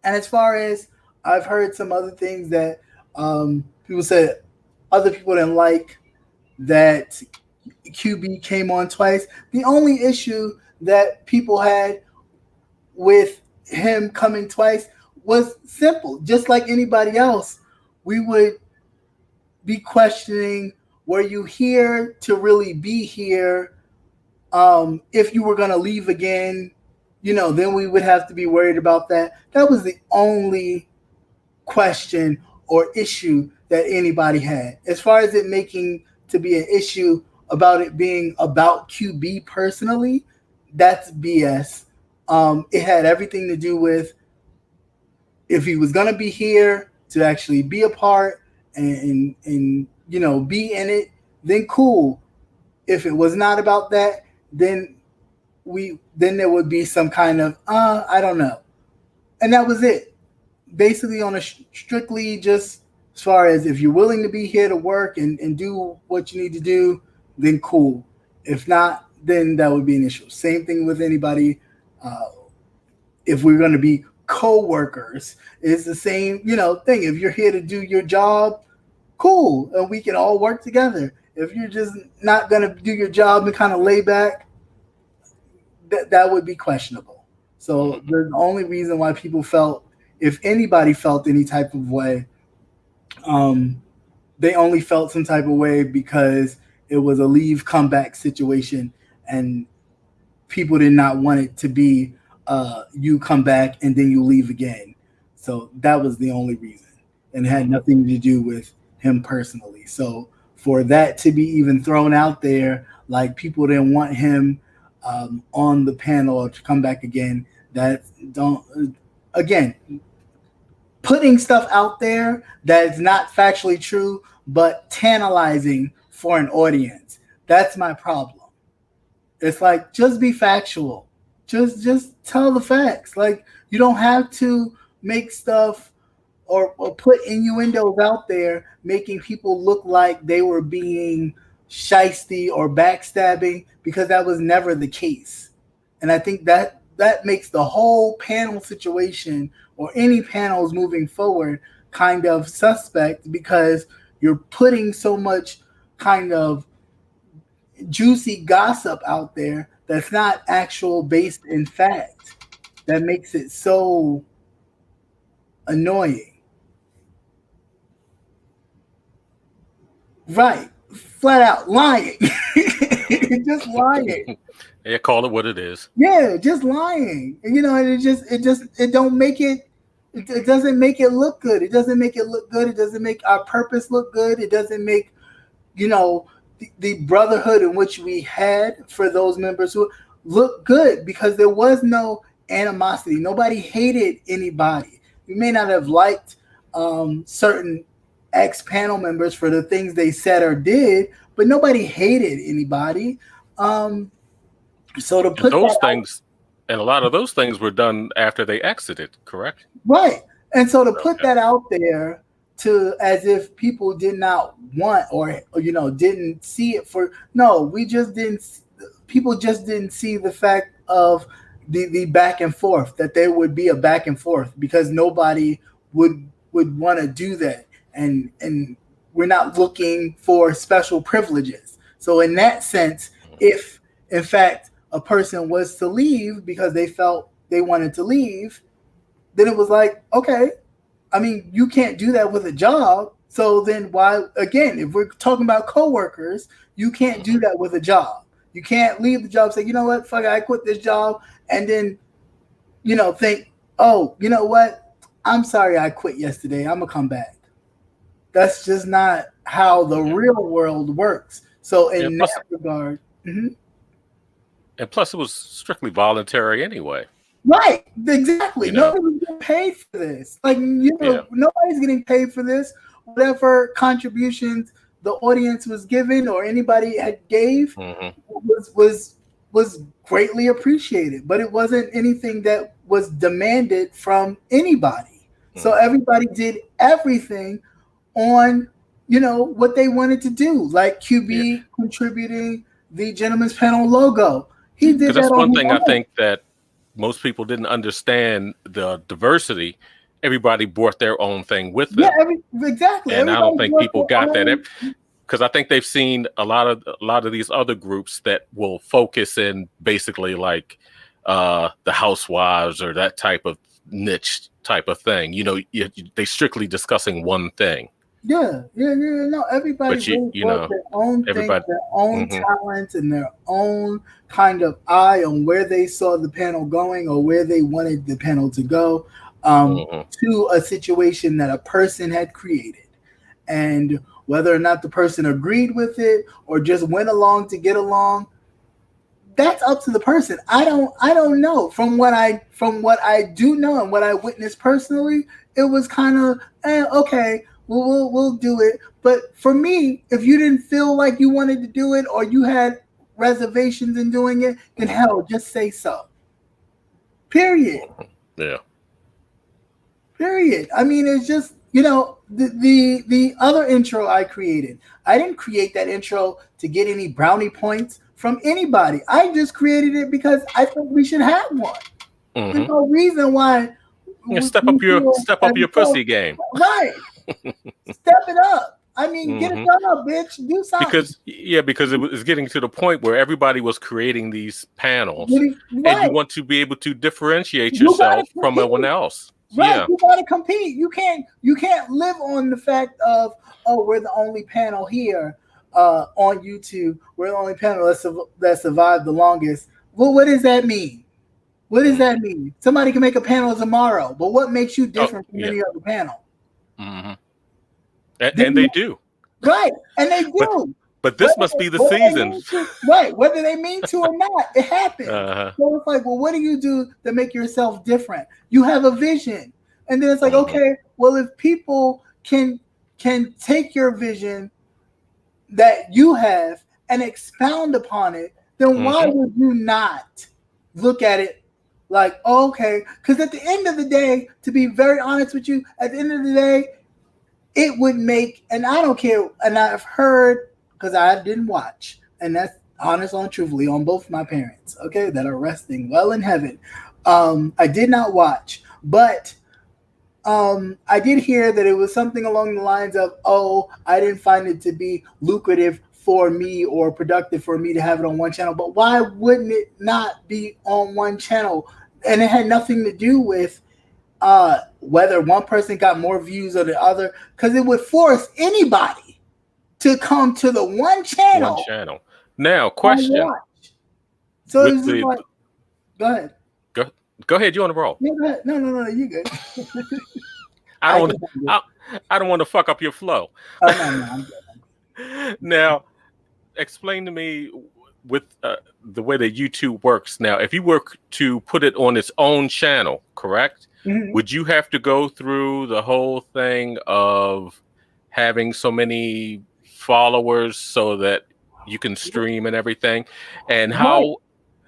S1: And as far as I've heard some other things that people said other people didn't like that QB came on twice. The only issue that people had with him coming twice was simple. Just like anybody else, we would be questioning, were you here to really be here? If you were going to leave again, then we would have to be worried about that. That was the only question or issue that anybody had. As far as it making to be an issue about it being about QB personally, that's BS. It had everything to do with if he was going to be here to actually be a part and be in it, then cool. If it was not about that, then there would be some kind of I don't know. And that was it. Basically on a strictly just as far as if you're willing to be here to work and do what you need to do, then cool. If not, then that would be an issue. Same thing with anybody. If we're going to be co-workers, it's the same, thing. If you're here to do your job, cool, and we can all work together. If you're just not going to do your job and kind of lay back, that would be questionable. So the only reason why people felt, if anybody felt any type of way, they only felt some type of way because it was a leave comeback situation, and people did not want it to be you come back and then you leave again. So that was the only reason, and it had nothing to do with him personally. So for that to be even thrown out there, like people didn't want him on the panel or to come back again, that don't again putting stuff out there that is not factually true but tantalizing for an audience. That's my problem. It's like, just be factual. Just tell the facts. Like, you don't have to make stuff or put innuendos out there making people look like they were being shisty or backstabbing, because that was never the case. And I think that makes the whole panel situation or any panels moving forward kind of suspect, because you're putting so much kind of juicy gossip out there that's not actual based in fact, that makes it so annoying. Right. Flat out lying. Just lying.
S9: Yeah, call it what it is.
S1: Yeah, just lying. You know, and it don't make it, it doesn't make it look good. It doesn't make it look good. It doesn't make our purpose look good. It doesn't make, you know, the brotherhood in which we had for those members who look good, because there was no animosity. Nobody hated anybody. You may not have liked certain ex-panel members for the things they said or did, but nobody hated anybody. So to put
S9: those things, and a lot of those things were done after they exited, correct?
S1: Right. And so to put that out there, to as if people did not want or you know didn't see it for, no, we just didn't, people just didn't see the fact of the back and forth, that there would be a back and forth, because nobody would want to do that, and we're not looking for special privileges. So in that sense, if in fact a person was to leave because they felt they wanted to leave, then it was like, okay, I mean, you can't do that with a job. So then why, again, if we're talking about coworkers, you can't do that with a job. You can't leave the job and say, you know what, fuck it, I quit this job, and then, you know, think, oh, you know what, I'm sorry I quit yesterday, I'm gonna come back. That's just not how the real world works. So in that regard,
S9: and plus it was strictly voluntary anyway.
S1: Right, exactly.
S9: You know?
S1: Nobody's getting paid for this. Like, you know, nobody's getting paid for this. Whatever contributions the audience was given or anybody had gave was greatly appreciated. But it wasn't anything that was demanded from anybody. So everybody did everything on, you know, what they wanted to do. Like QB contributing the Gentleman's Panel logo. He did that.
S9: That's one thing I think that most people didn't understand, the diversity. Everybody brought their own thing with them.
S1: Yeah, exactly.
S9: And I don't think people got that, because I think they've seen a lot of these other groups that will focus in basically like the housewives or that type of niche type of thing. You know, they strictly discussing one thing.
S1: Yeah. No, everybody
S9: you know,
S1: their own thing, their own talents, and their own kind of eye on where they saw the panel going or where they wanted the panel to go, to a situation that a person had created. And whether or not the person agreed with it or just went along to get along, that's up to the person. I don't know. From what I do know and what I witnessed personally, it was kind of okay. We'll do it. But for me, if you didn't feel like you wanted to do it or you had reservations in doing it, then hell, just say so. Period.
S9: Yeah.
S1: Period. I mean, it's just, you know, the other intro I created, I didn't create that intro to get any brownie points from anybody. I just created it because I think we should have one. There's no reason why.
S9: Step up your pussy game.
S1: Right. Step it up. I mean, get it done up, bitch. Do something.
S9: Because it was getting to the point where everybody was creating these panels, and you want to be able to differentiate yourself from everyone else.
S1: Right,
S9: Yeah.
S1: you gotta compete. You can't live on the fact of, oh, we're the only panel here on YouTube. We're the only panel that survived the longest. Well, what does that mean? What does that mean? Somebody can make a panel tomorrow, but what makes you different from any other panel?
S9: Mm-hmm. And they do.
S1: Right, and they do.
S9: But this must be the season.
S1: Right, whether they mean to or not, it happens.
S9: Uh-huh.
S1: So it's like, well, what do you do to make yourself different? You have a vision. And then it's like, okay, well, if people can take your vision that you have and expound upon it, then why would you not look at it like, oh, okay? Because at the end of the day, to be very honest with you, at the end of the day, it would make, and I don't care, and I've heard, because I didn't watch, and that's honest and truthfully on both my parents, okay, that are resting well in heaven. I did not watch, but I did hear that it was something along the lines of, oh, I didn't find it to be lucrative for me or productive for me to have it on one channel. But why wouldn't it not be on one channel? And it had nothing to do with whether one person got more views or the other, because it would force anybody to come to the one channel.
S9: One channel. Now, question.
S1: So it's just like, go ahead.
S9: Go ahead. You on the roll?
S1: Yeah, go ahead. No, you good.
S9: I don't want to fuck up your flow.
S1: Oh, no, I'm good.
S9: Now, explain to me with the way that YouTube works. Now, if you were to put it on its own channel, correct? Mm-hmm. Would you have to go through the whole thing of having so many followers so that you can stream and everything? And how,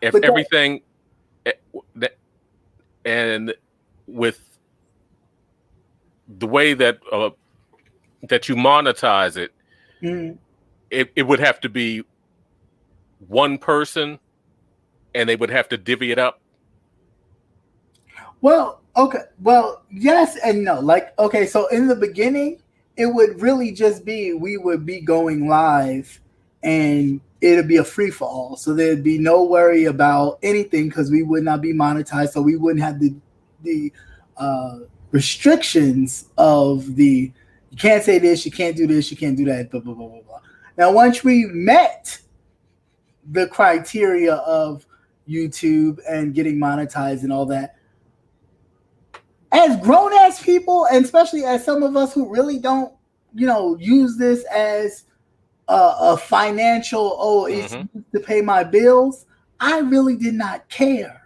S9: if everything, and with the way that that you monetize it, it would have to be one person, and they would have to divvy it up.
S1: Well, okay. Well, yes and no. Like, okay, so in the beginning, it would really just be, we would be going live and it'd be a free for all. So there'd be no worry about anything because we would not be monetized. So we wouldn't have the restrictions of you can't say this, you can't do this, you can't do that, blah, blah, blah, blah, blah. Now, once we met the criteria of YouTube and getting monetized and all that, as grown-ass people, and especially as some of us who really don't, use this as a financial, it's to pay my bills, I really did not care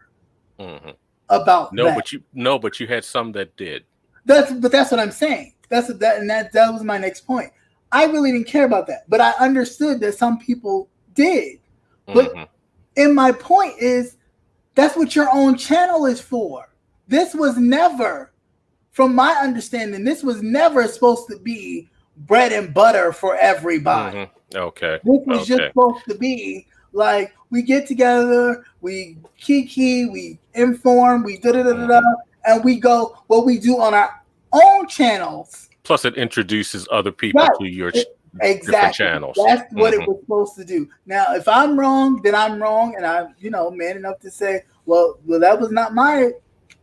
S1: about that.
S9: But you had some that did.
S1: That's what I'm saying. That was my next point. I really didn't care about that, but I understood that some people did. But and my point is, that's what your own channel is for. This was never, from my understanding, this was never supposed to be bread and butter for everybody.
S9: Okay.
S1: This was just supposed to be like, we get together, we kiki, we inform, we da-da-da-da-da, and we go what we do on our own channels.
S9: Plus, it introduces other people to your different channels.
S1: That's what it was supposed to do. Now, if I'm wrong, then I'm wrong, and I'm, man enough to say, well, that was not my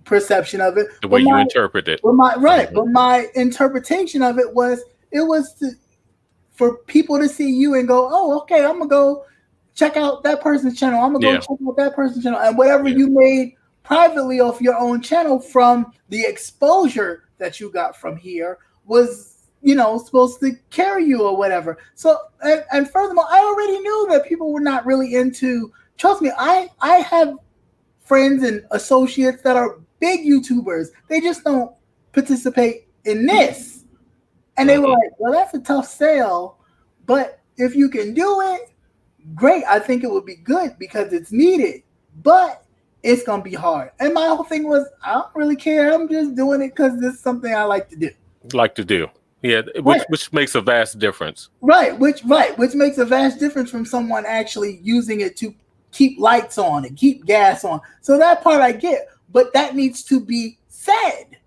S1: perception of it.
S9: The way you interpret it.
S1: But my interpretation of it was for people to see you and go, oh, okay, I'm gonna go check out that person's channel. I'm gonna go check out that person's channel, and whatever you made privately off your own channel from the exposure that you got from here was, supposed to carry you or whatever. So, and furthermore, I already knew that people were not really into. Trust me, I have friends and associates that are big YouTubers. They just don't participate in this. And they were like, well, that's a tough sell, but if you can do it, great. I think it would be good because it's needed, but it's going to be hard. And my whole thing was, I don't really care. I'm just doing it because this is something I like to do. Yeah, which makes a vast difference. Which makes a vast difference from someone actually using it to keep lights on and keep gas on. So that part I get, but that needs to be said.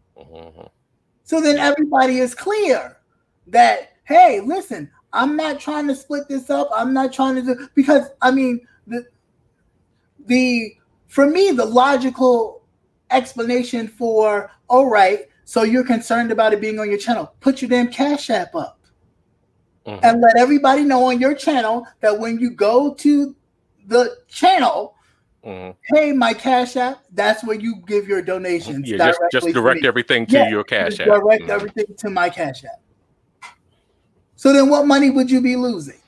S1: So then everybody is clear that, hey, listen, I'm not trying to split this up. I'm not trying to do, because I mean, for me, the logical explanation for, all right, so you're concerned about it being on your channel. Put your damn Cash App up. And let everybody know on your channel that when you go to the channel, hey, my Cash App, that's where you give your donations.
S9: Yeah, just direct everything to your Cash App.
S1: Direct everything to my Cash App. So then what money would you be losing?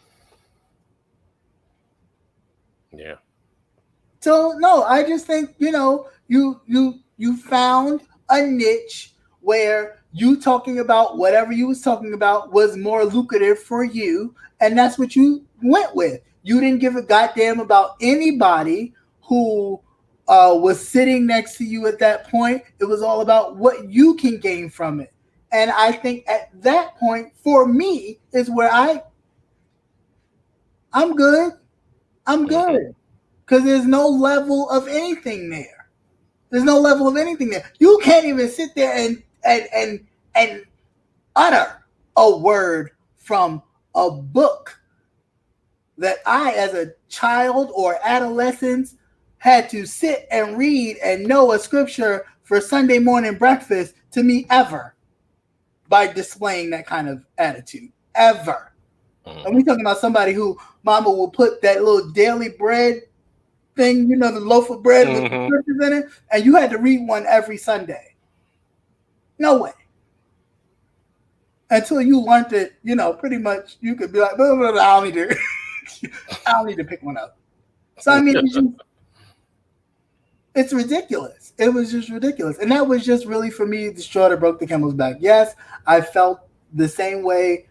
S9: Yeah.
S1: So no, I just think, you found a niche where you talking about whatever you was talking about was more lucrative for you, and that's what you went with. You didn't give a goddamn about anybody who was sitting next to you at that point. It was all about what you can gain from it. And I think at that point, for me, is where I'm good. I'm good. Because there's no level of anything there. There's no level of anything there. You can't even sit there and utter a word from a book that I, as a child or adolescent, had to sit and read and know a scripture for Sunday morning breakfast to me ever by displaying that kind of attitude. Ever. And we're talking about somebody who mama will put that little daily bread thing, the loaf of bread with the scriptures in it, and you had to read one every Sunday. No way. Until you learned it, pretty much you could be like, blah, blah, blah, I don't need to pick one up. So I mean, it's ridiculous. It was just ridiculous. And that was just really, for me, the straw that broke the camel's back. Yes, I felt the same way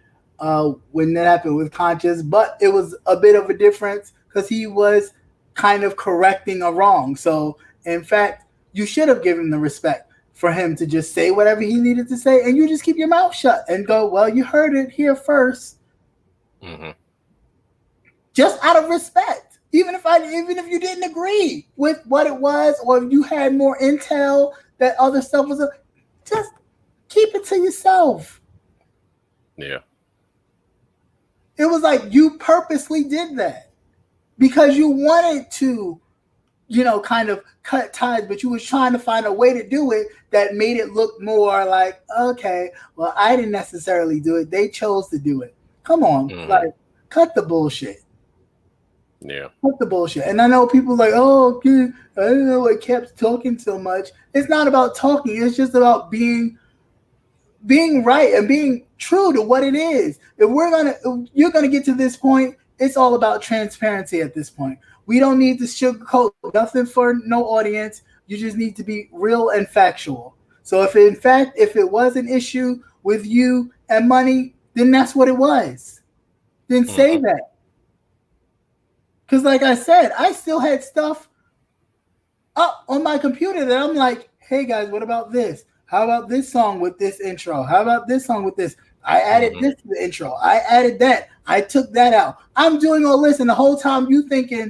S1: when that happened with Conscious, but it was a bit of a difference because he was kind of correcting a wrong. So, in fact, you should have given the respect for him to just say whatever he needed to say, and you just keep your mouth shut and go, well, you heard it here first. Just out of respect. Even if you didn't agree with what it was, or if you had more intel that other stuff was, just keep it to yourself.
S9: Yeah.
S1: It was like you purposely did that because you wanted to, kind of cut ties, but you was trying to find a way to do it that made it look more like, okay, well, I didn't necessarily do it. They chose to do it. Come on, like, cut the bullshit.
S9: Yeah.
S1: Cut the bullshit. And I know people like, oh, I don't know what kept talking so much. It's not about talking. It's just about being right and being true to what it is. If you're gonna get to this point, it's all about transparency at this point. We don't need to sugarcoat nothing for no audience. You just need to be real and factual. So if it was an issue with you and money, then that's what it was. Then say that. Because like I said, I still had stuff up on my computer that I'm like, hey guys, what about this? How about this song with this intro? How about this song with this? I added this to the intro. I added that. I took that out. I'm doing all this, and the whole time you thinking,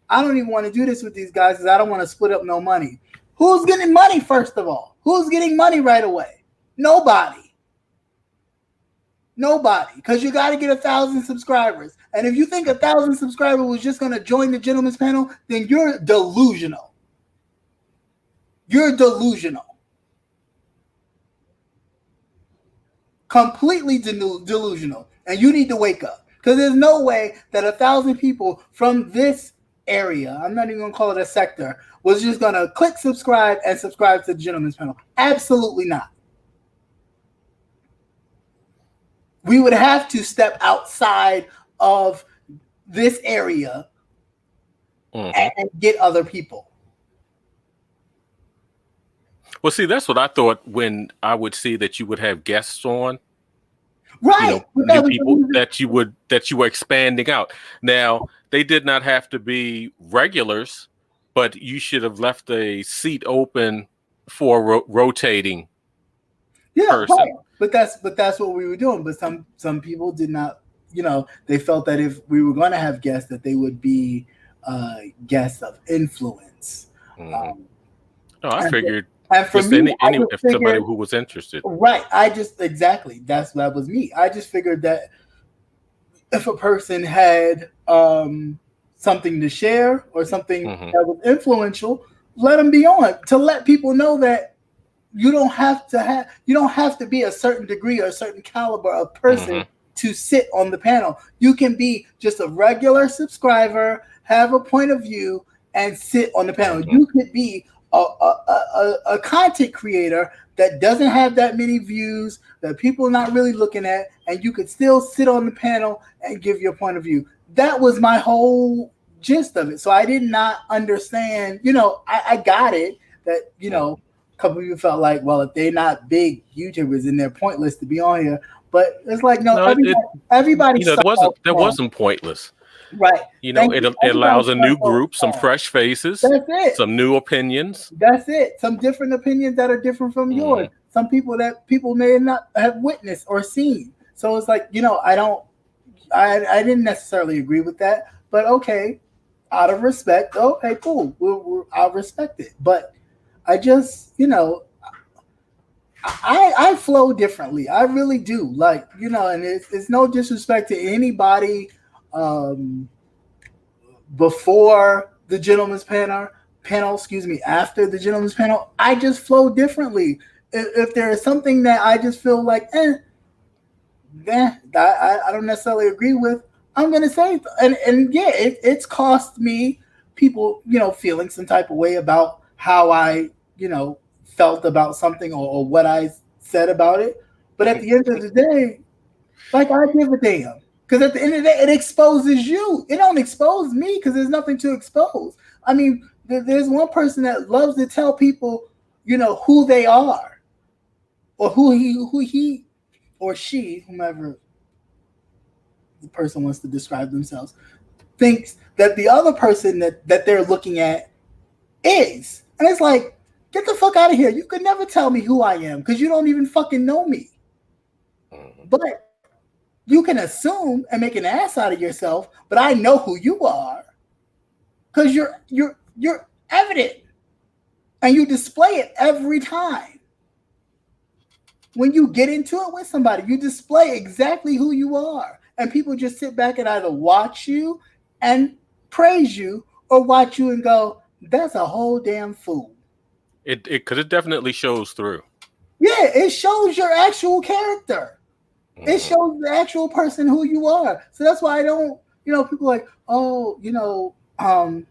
S1: I don't even want to do this with these guys because I don't want to split up no money. Who's getting money, first of all? Who's getting money right away? Nobody. Because you got to get 1,000 subscribers. And if you think 1,000 subscribers was just going to join the gentleman's panel, then you're delusional. You're delusional. Completely delusional. And you need to wake up. Because there's no way that 1,000 people from this area, I'm not even going to call it a sector, was just going to click subscribe and subscribe to the gentleman's panel. Absolutely not. We would have to step outside of this area and get other people.
S9: Well, see, that's what I thought when I would see that you would have guests on.
S1: Right.
S9: New people that you were expanding out. Now, they did not have to be regulars, but you should have left a seat open for rotating person.
S1: Right. But that's what we were doing. But some people did not, they felt that if we were going to have guests, that they would be guests of influence.
S9: I figured.
S1: And for me,
S9: if somebody who was interested.
S1: Right. That was me. I just figured that if a person had something to share or something that was influential, let them be on, to let people know that you don't have to be a certain degree or a certain caliber of person to sit on the panel. You can be just a regular subscriber, have a point of view, and sit on the panel. You could be a content creator that doesn't have that many views, that people are not really looking at, and you could still sit on the panel and give your point of view. That was my whole gist of it. So I did not understand, I got it that, a couple of people felt like, well, if they're not big YouTubers, then they're pointless to be on here. But it's like, everybody.
S9: That wasn't pointless.
S1: Right.
S9: It allows a new group, some fresh faces, some new opinions.
S1: That's it. Some different opinions that are different from yours. Some people that people may not have witnessed or seen. So it's like, I didn't necessarily agree with that, but okay, out of respect, okay, cool. I'll respect it. But I just, I flow differently. I really do. Like, and it's no disrespect to anybody before the gentleman's panel, after the gentleman's panel. I just flow differently. If there is something that I just feel like, I don't necessarily agree with, I'm gonna say, it's cost me people, feeling some type of way about how I, felt about something or what I said about it. But at the end of the day, like, I give a damn. Because at the end of the day, it exposes you. It don't expose me because there's nothing to expose. I mean, there's one person that loves to tell people, who they are, or who he or she, whomever the person wants to describe themselves, thinks that the other person that they're looking at is. And it's like, get the fuck out of here. You could never tell me who I am because you don't even fucking know me. But you can assume and make an ass out of yourself, but I know who you are because you're evident and you display it every time. When you get into it with somebody, you display exactly who you are, and people just sit back and either watch you and praise you or watch you and go, that's a whole damn fool.
S9: Because it definitely shows through.
S1: Yeah, it shows your actual character. It shows the actual person who you are. So that's why I don't, people like, and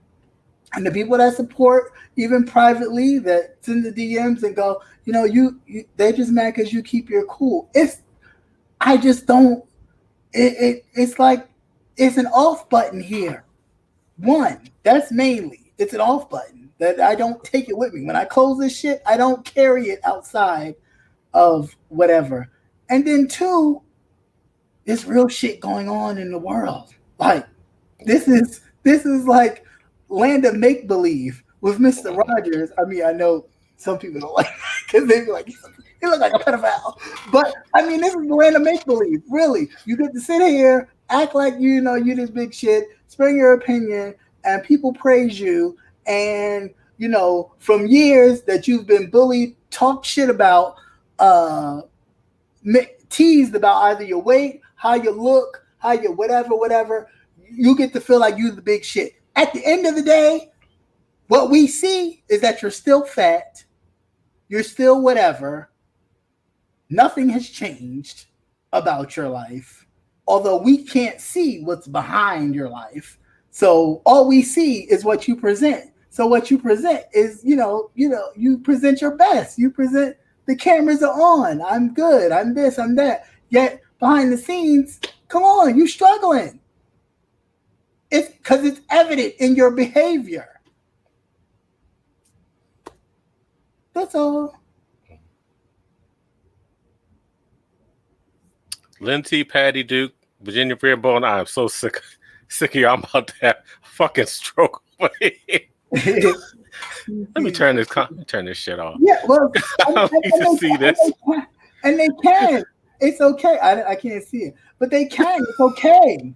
S1: the people that support, even privately, that send the DMs and go, they're just mad because you keep your cool. I just don't. It's like it's an off button here. One, that's mainly it's an off button that I don't take it with me. When I close this shit, I don't carry it outside of whatever. And then two, there's real shit going on in the world. Like this is like land of make believe with Mr. Rogers. I mean, I know some people don't like that because they be like, he look like a pedophile. But I mean, this is the land of make believe. Really, you get to sit here, act like you this big shit, spring your opinion, and people praise you. And from years that you've been bullied, talked shit about, teased about either your weight, how you look, how you whatever, you get to feel like you're the big shit. At the end of the day, what we see is that you're still fat, you're still whatever. Nothing has changed about your life, although we can't see what's behind your life. So all we see is what you present. So what you present is, you present your best. You present, the cameras are on. I'm good. I'm this, I'm that. Yet behind the scenes, come on, you struggling. It's because it's evident in your behavior. That's all.
S9: Lindsay, Patty Duke, Virginia Beerbone, I am so sick of you. I'm about to have a fucking stroke. Let me turn this shit off.
S1: Yeah, well,
S9: I need to see this.
S1: And they can. It's okay. I can't see it, but they can. It's okay.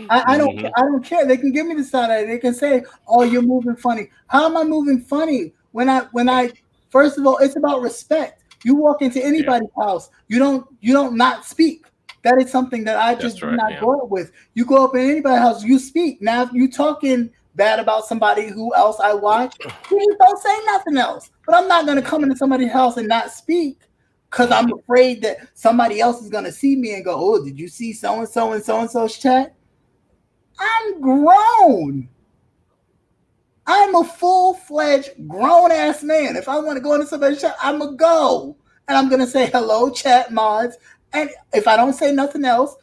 S1: I don't care. They can give me the side eye. They can say, "Oh, you're moving funny." How am I moving funny? When I first of all, it's about respect. You walk into anybody's house, you don't not speak. That is something that I just do not go up with. You go up in anybody's house, you speak. Now, if you talking bad about somebody who else I watch, you just don't say nothing else. But I'm not gonna come into somebody's house and not speak because I'm afraid that somebody else is gonna see me and go, "Oh, did you see so and so and so and so's chat?" I'm grown. I'm a full-fledged grown-ass man. If I want to go into somebody's chat, I'm going to go. And I'm going to say, hello, chat mods. And if I don't say nothing else,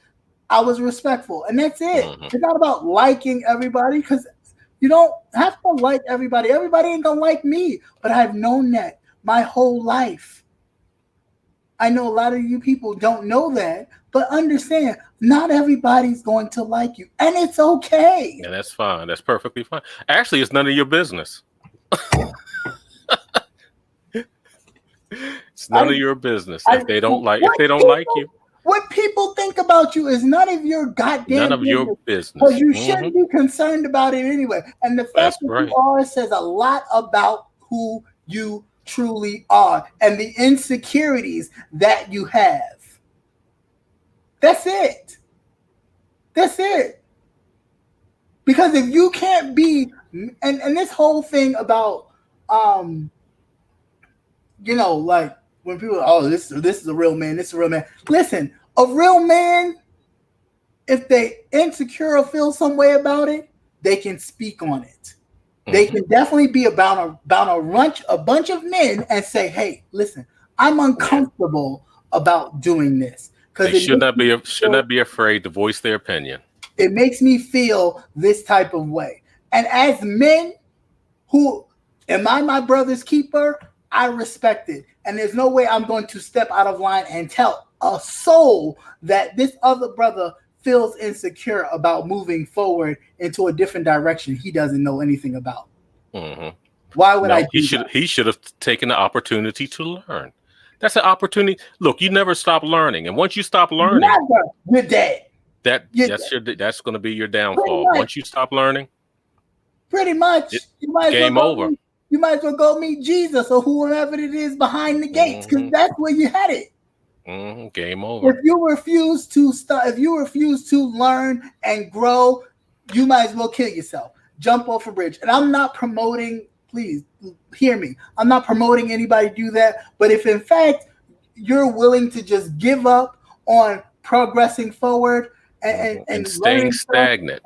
S1: I was respectful. And that's it. It's not about liking everybody because you don't have to like everybody. Everybody ain't going to like me. But I've known that my whole life. I know a lot of you people don't know that. But understand, not everybody's going to like you. And it's okay.
S9: And that's fine. That's perfectly fine. Actually, it's none of your business. It's none of your business if they don't like you.
S1: What people think about you is none of your goddamn
S9: business.
S1: Because you shouldn't be concerned about it anyway. And the fact that you are says a lot about who you truly are and the insecurities that you have. That's it. That's it. Because if you can't be, and this whole thing about, like when people, this is a real man, this is a real man. Listen, a real man, if they insecure or feel some way about it, they can speak on it. They can definitely be about a bunch of men and say, hey, listen, I'm uncomfortable about doing this.
S9: They should not be afraid to voice their opinion.
S1: It makes me feel this type of way. And as men who, am I my brother's keeper? I respect it. And there's no way I'm going to step out of line and tell a soul that this other brother feels insecure about moving forward into a different direction he doesn't know anything about. Why would I do that?
S9: He should have taken the opportunity to learn. That's an opportunity. Look, you never stop learning, and once you stop learning,
S1: you're dead.
S9: That's going to be your downfall. Once you stop learning,
S1: pretty much, you might
S9: game over.
S1: You might as well go meet Jesus or whoever it is behind the gates, because that's where you had it.
S9: Game over.
S1: If you refuse to learn and grow, you might as well kill yourself. Jump off a bridge. And I'm not promoting. Please hear me. I'm not promoting anybody do that. But if in fact you're willing to just give up on progressing forward and
S9: staying stagnant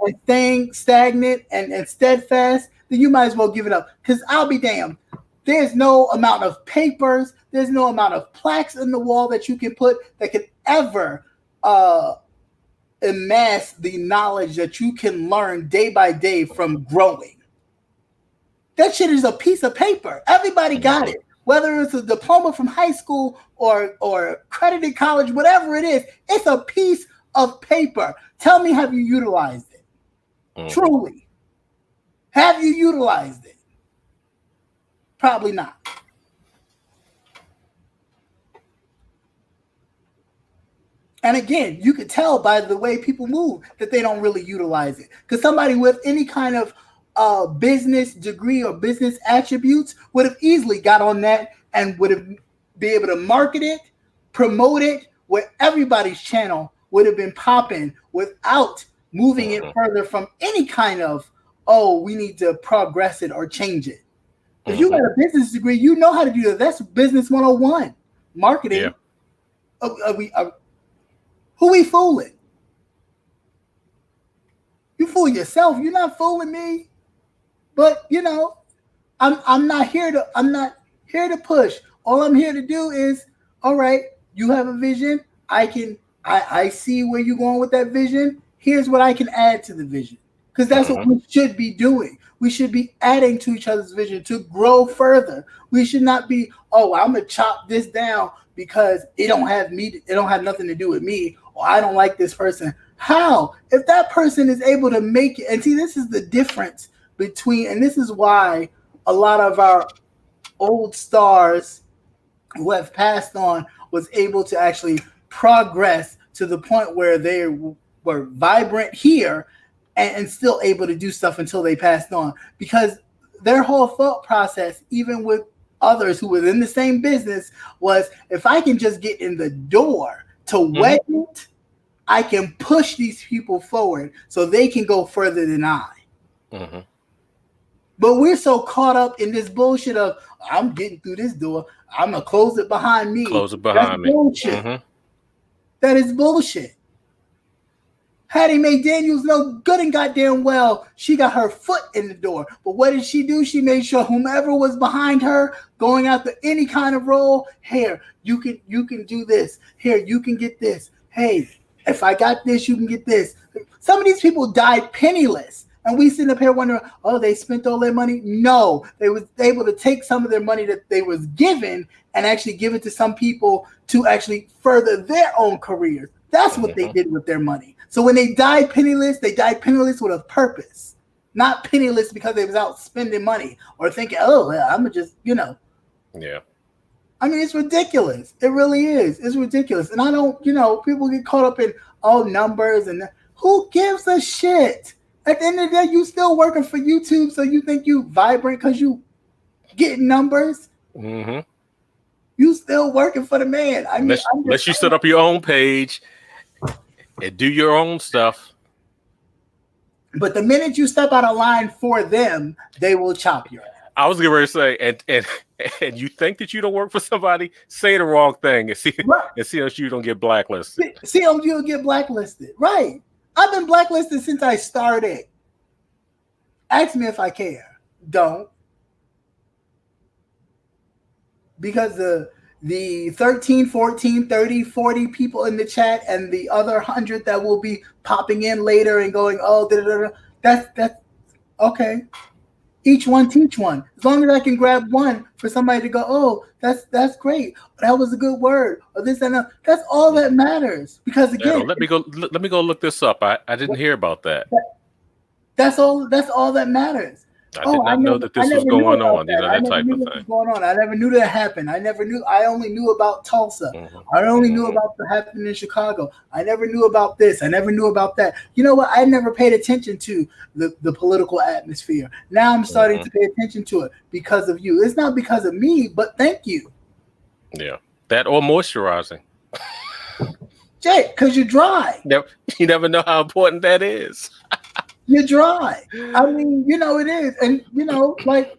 S1: and steadfast, then you might as well give it up. Because I'll be damned. There's no amount of papers, there's no amount of plaques in the wall that you can put that could ever amass the knowledge that you can learn day by day from growing. That shit is a piece of paper. Everybody got it. Whether it's a diploma from high school or accredited college, whatever it is, it's a piece of paper. Tell me, have you utilized it? Truly. Have you utilized it? Probably not. And again, you could tell by the way people move that they don't really utilize it. Because somebody with any kind of business degree or business attributes would have easily got on that and would have been able to market it, promote it, where everybody's channel would have been popping without moving it further from any kind of, we need to progress it or change it. If you got a business degree, you know how to do that. That's business 101. Marketing. Yeah. Who we fooling? You fool yourself. You're not fooling me. But I'm not here to push. All I'm here to do is, all right, you have a vision. I see where you're going with that vision. Here's what I can add to the vision. Because that's what we should be doing. We should be adding to each other's vision to grow further. We should not be, I'm gonna chop this down because it don't have nothing to do with me, or I don't like this person. How? If that person is able to make it, and see, this is the difference between, and this is why a lot of our old stars who have passed on was able to actually progress to the point where they were vibrant here and still able to do stuff until they passed on, because their whole thought process, even with others who were in the same business, was if I can just get in the door to wet it, I can push these people forward so they can go further than I. But we're so caught up in this bullshit of I'm getting through this door. I'm gonna close it behind me.
S9: Close it behind me.
S1: Bullshit.
S9: Mm-hmm.
S1: That is bullshit. Hattie Mae Daniels know good and goddamn well she got her foot in the door. But what did she do? She made sure whomever was behind her going after any kind of role, here, you can do this. Here, you can get this. Hey, if I got this, you can get this. Some of these people died penniless. And we sitting up here wondering, oh, they spent all their money? No, they was able to take some of their money that they was given and actually give it to some people to actually further their own careers. That's what they did with their money. So when they died penniless with a purpose, not penniless because they was out spending money or thinking, oh, well, I'm gonna just,
S9: Yeah.
S1: I mean, it's ridiculous. It really is. It's ridiculous. And I don't, people get caught up in numbers and who gives a shit? At the end of the day, you still working for YouTube, so you think you vibrant because you getting numbers?
S9: Mm-hmm.
S1: You still working for the man. I mean,
S9: unless you set up your own page and do your own stuff.
S1: But the minute you step out of line for them, they will chop your ass.
S9: I was getting ready to say, and you think that you don't work for somebody, say the wrong thing and see if you don't get blacklisted.
S1: See if you'll get blacklisted. Right. I've been blacklisted since I started. Ask me if I care. Don't. Because the 13, 14, 30, 40 people in the chat and the other 100 that will be popping in later and going, oh, that's okay. Each one teach one. As long as I can grab one for somebody to go, oh, that's great. That was a good word. Or this and that. That's all that matters. Because again,
S9: let me go look this up. I didn't hear about that.
S1: That's all that matters.
S9: I did not know that this was going on. That type of thing.
S1: Going on. I never knew that happened. I only knew about Tulsa. Mm-hmm. I only knew about what happened in Chicago. I never knew about this. I never knew about that. You know what? I never paid attention to the political atmosphere. Now I'm starting to pay attention to it because of you. It's not because of me, but thank you.
S9: Yeah. That or moisturizing.
S1: Jay, because you're dry.
S9: You never know how important that is.
S1: You're dry. I mean, it is. And, like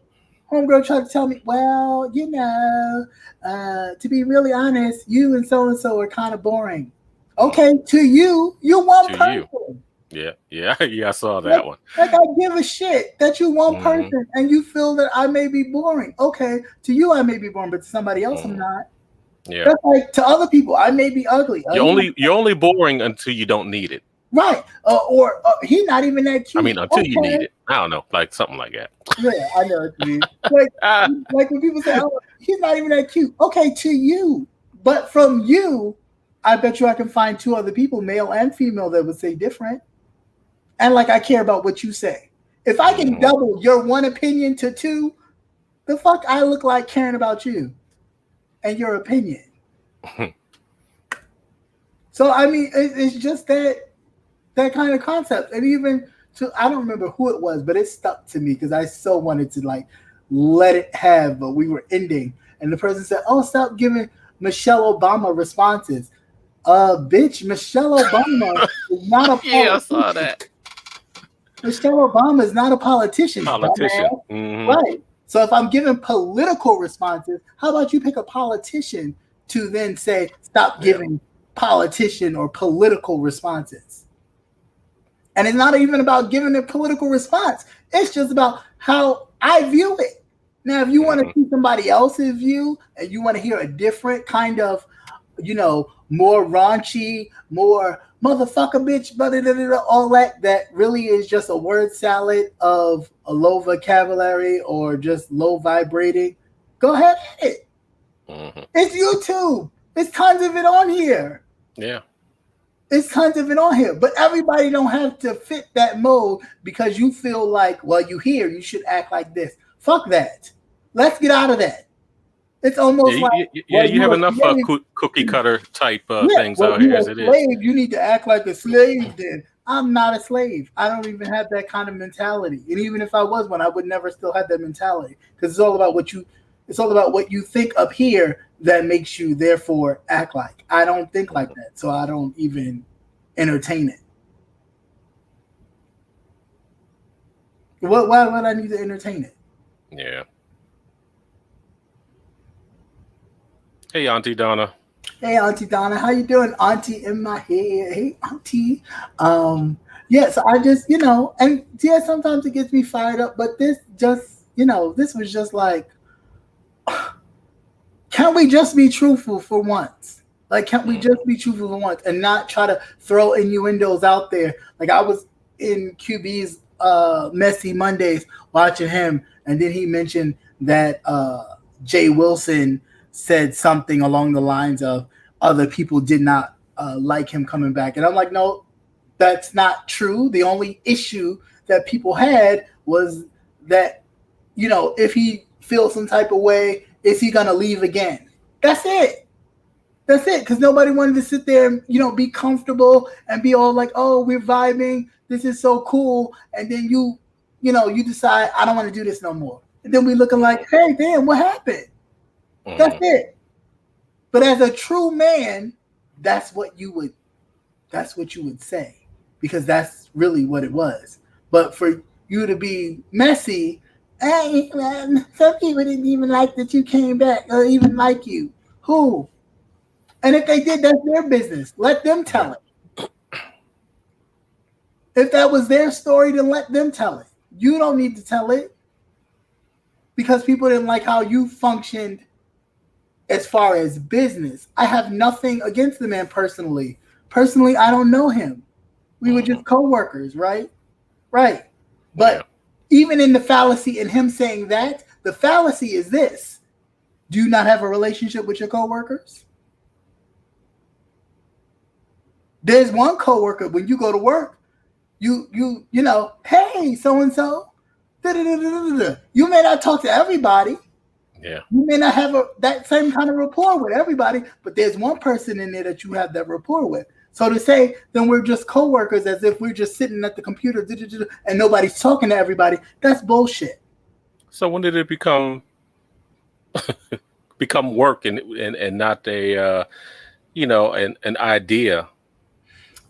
S1: homegirl tried to tell me, well, to be really honest, you and so-and-so are kind of boring. Okay, to you, you're one person.
S9: Yeah, I saw that one.
S1: Like, I give a shit that you're one person and you feel that I may be boring. Okay, to you, I may be boring, but to somebody else, I'm not.
S9: Yeah.
S1: That's like, to other people, I may be ugly.
S9: You're only boring until you don't need it.
S1: Right. Or he's not even that cute.
S9: I mean, until you need it. I don't know, like something like that.
S1: Yeah, I know what you mean. Like when people say, oh, he's not even that cute. Okay, to you. But from you, I bet you I can find two other people, male and female, that would say different. And like, I care about what you say. If I can double your one opinion to two, the fuck I look like caring about you and your opinion. So, I mean, it's just that kind of concept. And even I don't remember who it was, but it stuck to me because I so wanted to like let it have, but we were ending. And the person said, oh, stop giving Michelle Obama responses. Bitch, Michelle Obama is not a politician.
S9: Yeah, I saw that.
S1: Michelle Obama is not a politician. Right. So if I'm giving political responses, how about you pick a politician to then say, stop giving politician or political responses? And it's not even about giving a political response. It's just about how I view it. Now, if you want to see somebody else's view and you want to hear a different kind of, more raunchy, more motherfucker bitch, all that really is just a word salad of a low vocabulary or just low vibrating, go ahead at it. It's YouTube. There's tons of it on here.
S9: Yeah.
S1: It's tons of it on here, but everybody don't have to fit that mold because you feel like, well, you here, you should act like this. Fuck that. Let's get out of that. It's almost
S9: you have enough cookie cutter type things out here as it is.
S1: You need to act like a slave then. I'm not a slave. I don't even have that kind of mentality. And even if I was one, I would never still have that mentality because it's all about what you think up here that makes you therefore act like. I don't think like that, so I don't even entertain it. Why would I need to entertain it?
S9: Yeah. Hey, Auntie Donna.
S1: Hey, Auntie Donna, how you doing? Auntie in my head. Hey, Auntie. Yeah, so I just, and yeah, sometimes it gets me fired up, but this just, this was just like, can't we just be truthful for once? Like, can't we just be truthful for once and not try to throw innuendos out there? Like, I was in QB's Messy Mondays watching him, and then he mentioned that Jay Wilson said something along the lines of other people did not like him coming back. And I'm like, no, that's not true. The only issue that people had was that, if he feels some type of way, is he going to leave again? That's it. That's it. Because nobody wanted to sit there and, be comfortable and be all like, oh, we're vibing. This is so cool. And then you decide, I don't want to do this no more. And then we looking like, hey, damn, what happened? That's it. But as a true man, that's what you would say, because that's really what it was. But for you to be messy, hey, man, some people didn't even like that you came back or even like you. Who? And if they did, that's their business. Let them tell it. If that was their story, then let them tell it. You don't need to tell it because people didn't like how you functioned as far as business. I have nothing against the man personally. Personally, I don't know him. We were just co-workers, right? Right. But even in the fallacy in him saying that, the fallacy is this. Do you not have a relationship with your co-workers? There's one co-worker, when you go to work, you hey, so-and-so. You may not talk to everybody.
S9: Yeah.
S1: You may not have that same kind of rapport with everybody, but there's one person in there that you have that rapport with. So to say, then we're just co-workers as if we're just sitting at the computer and nobody's talking to everybody, that's bullshit.
S9: So when did it become work and not a an idea?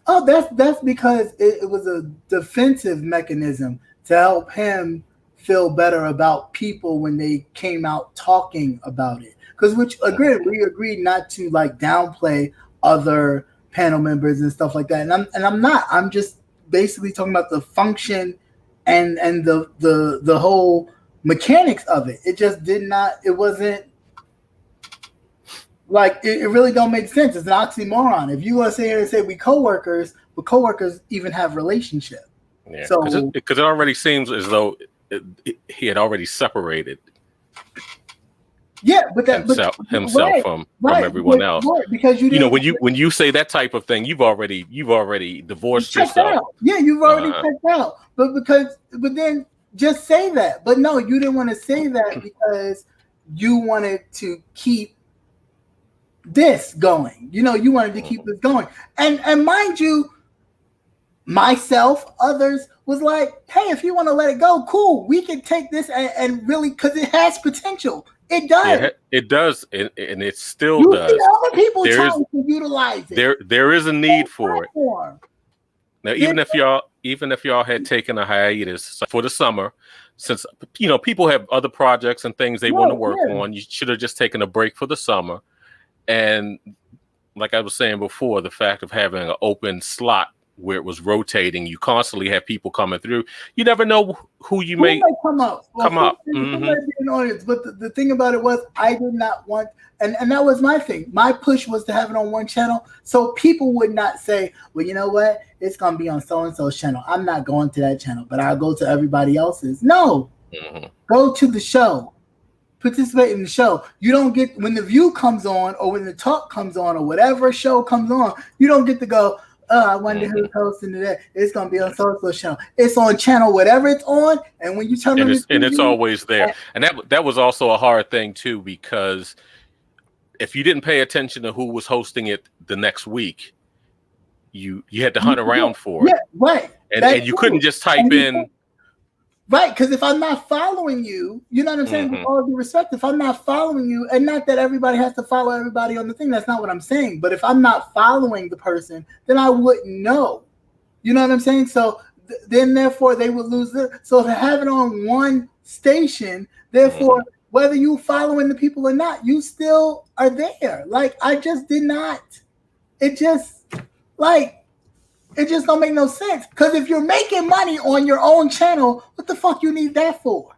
S1: Oh, that's because it was a defensive mechanism to help him feel better about people when they came out talking about it. Because we agreed not to like downplay other panel members and stuff like that. And I'm just basically talking about the function and the whole mechanics of it. It just it wasn't like it really don't make sense. It's an oxymoron. If you want to sit here and say we coworkers, but coworkers even have relationship.
S9: Yeah,
S1: so
S9: because it already seems as though he had already separated.
S1: Yeah, but
S9: himself from everyone else.
S1: Right, because
S9: when you say that type of thing, you've already divorced yourself.
S1: Out. Yeah, you've already checked out. But then just say that. But no, you didn't want to say that because you wanted to keep this going. You wanted to keep this going. And mind you, myself, others was like, hey, if you want to let it go, cool. We can take this and really, because it has potential. It does.
S9: Yeah, it does, and it still does.
S1: Other people trying to utilize it.
S9: There is a need for it. Now, even if y'all had taken a hiatus for the summer, since people have other projects and things they want to work on, you should have just taken a break for the summer. And like I was saying before, the fact of having an open slot where it was rotating, you constantly have people coming through. You never know who you may
S1: come up. An audience. But the thing about it was, I did not want, and that was my thing. My push was to have it on one channel, so people would not say, well, you know what, it's gonna be on so and so's channel. I'm not going to that channel, but I'll go to everybody else's. No, go to the show. Participate in the show. You don't get, when the View comes on or when the Talk comes on or whatever show comes on, you don't get to go, I wonder who's hosting today. It's gonna be on social channel. It's on channel whatever it's on, and when you turn on
S9: it's always there. And that was also a hard thing too, because if you didn't pay attention to who was hosting it the next week, you had to hunt around for it.
S1: Yeah, right.
S9: And you couldn't just type in.
S1: Right, because if I'm not following you, you know what I'm saying? With all due respect, if I'm not following you, and not that everybody has to follow everybody on the thing, that's not what I'm saying. But if I'm not following the person, then I wouldn't know. You know what I'm saying? So then therefore they would lose their. So to have it on one station, therefore, whether you following the people or not, you still are there. Like, I just did not. It just don't make no sense. Because if you're making money on your own channel, what the fuck you need that for?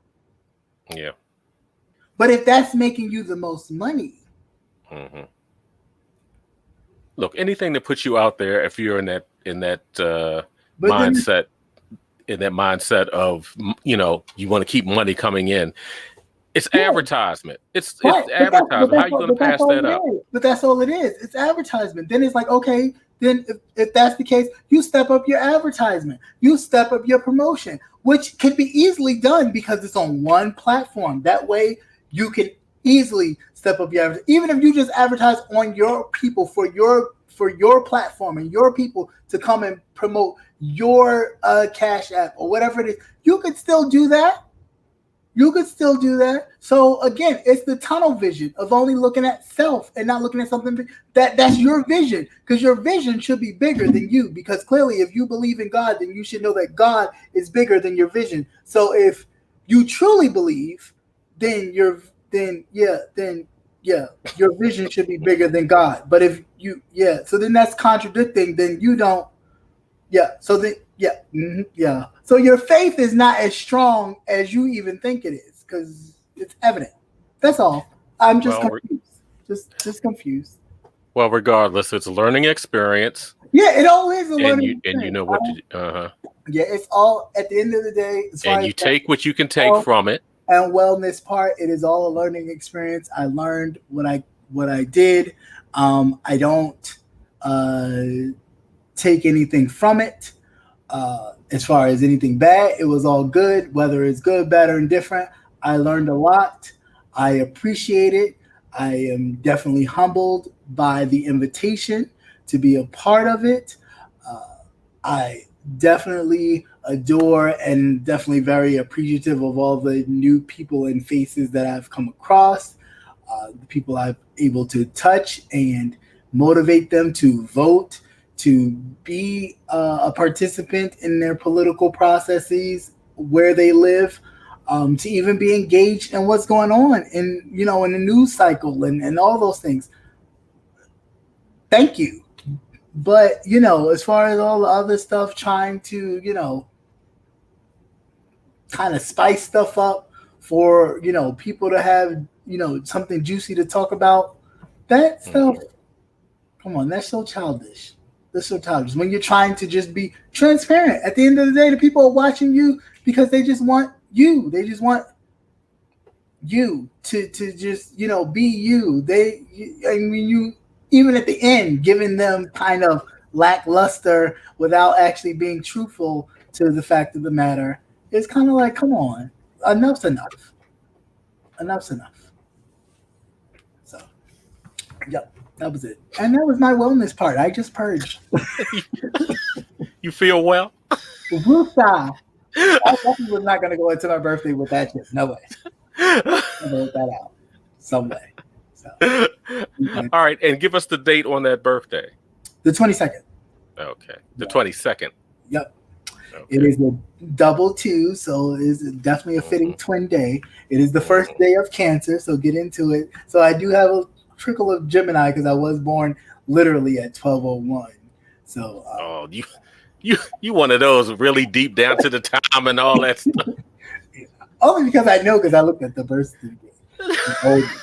S9: Yeah.
S1: But if that's making you the most money.
S9: Look, anything that puts you out there, if you're in that mindset, of, you want to keep money coming in, it's advertisement. It's advertisement. How are you going to pass that up?
S1: But that's all it is. It's advertisement. Then it's like, okay, then if that's the case, you step up your advertisement. You step up your promotion, which can be easily done because it's on one platform. That way you can easily step up your advertising. Even if you just advertise on your people for your platform and your people to come and promote your Cash App or whatever it is, you could still do that. So again, it's the tunnel vision of only looking at self and not looking at something that's your vision, because your vision should be bigger than you. Because clearly, if you believe in God, then you should know that God is bigger than your vision. So if you truly believe, then your vision should be bigger than God. But if so then that's contradicting. Then you don't. So your faith is not as strong as you even think it is, because it's evident. That's all. I'm just confused. Just confused.
S9: Well, regardless, it's a learning experience.
S1: Yeah, it all is a learning experience.
S9: And you know what to do.
S1: Yeah, it's all, at the end of the day.
S9: And you take what you can take from it.
S1: And wellness part, it is all a learning experience. I learned what I did. I don't take anything from it. As far as anything bad, it was all good. Whether it's good, bad, or indifferent, I learned a lot. I appreciate it. I am definitely humbled by the invitation to be a part of it. I definitely adore and definitely very appreciative of all the new people and faces that I've come across, the people I've able to touch and motivate them to vote, to be a participant in their political processes where they live, to even be engaged in what's going on in the news cycle and all those things. Thank you. But, as far as all the other stuff, trying to, kind of spice stuff up for, people to have, something juicy to talk about, that stuff, come on, that's so childish. That's so childish. When you're trying to just be transparent. At the end of the day, the people are watching you because they just want you. They just want you to just, be you. You even at the end, giving them kind of lackluster without actually being truthful to the fact of the matter, it's kind of like, come on, enough's enough. Enough's enough. So, yep. That was it. And that was my wellness part. I just purged.
S9: You feel well?
S1: Woosah. I definitely was not going to go into my birthday with that shit. No way. I'm going to let that out some way. So,
S9: all right. And give us the date on that birthday.
S1: The 22nd.
S9: Okay. The 22nd.
S1: Yep.
S9: Okay.
S1: It is a double 2, so it is definitely a fitting twin day. It is the first day of Cancer, so get into it. So I do have a trickle of Gemini because I was born literally at 12:01. So
S9: you one of those really deep down to the time and all that stuff.
S1: Only because I know, because I looked at the birth certificate.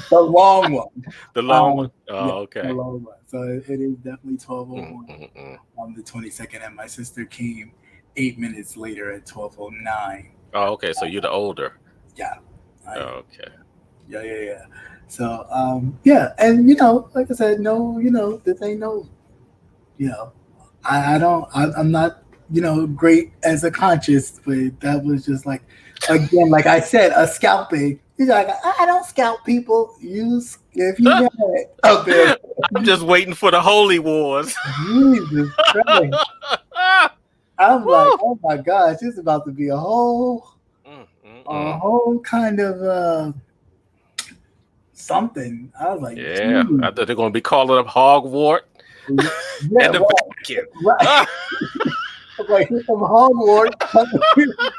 S1: The long one.
S9: The long one. Oh,
S1: yeah,
S9: okay.
S1: The long one. So it is definitely 12:01 on the 22nd, and my sister came 8 minutes later at 12:09.
S9: Oh, okay. So you're the older.
S1: Yeah.
S9: Okay.
S1: Yeah. So, and like I said, no, this ain't no, I'm not, great as a conscious, but that was just like, again, like I said, a scalping. He's like, I don't scalp people. If you got it up there.
S9: I'm just waiting for the holy wars.
S1: Jesus Christ. I'm like, oh my gosh, it's about to be a whole kind of, something. I was like,
S9: yeah, I thought they're going to be calling up Hogwarts.
S1: Yeah,
S9: and the
S1: right. Like he's from Hogwarts,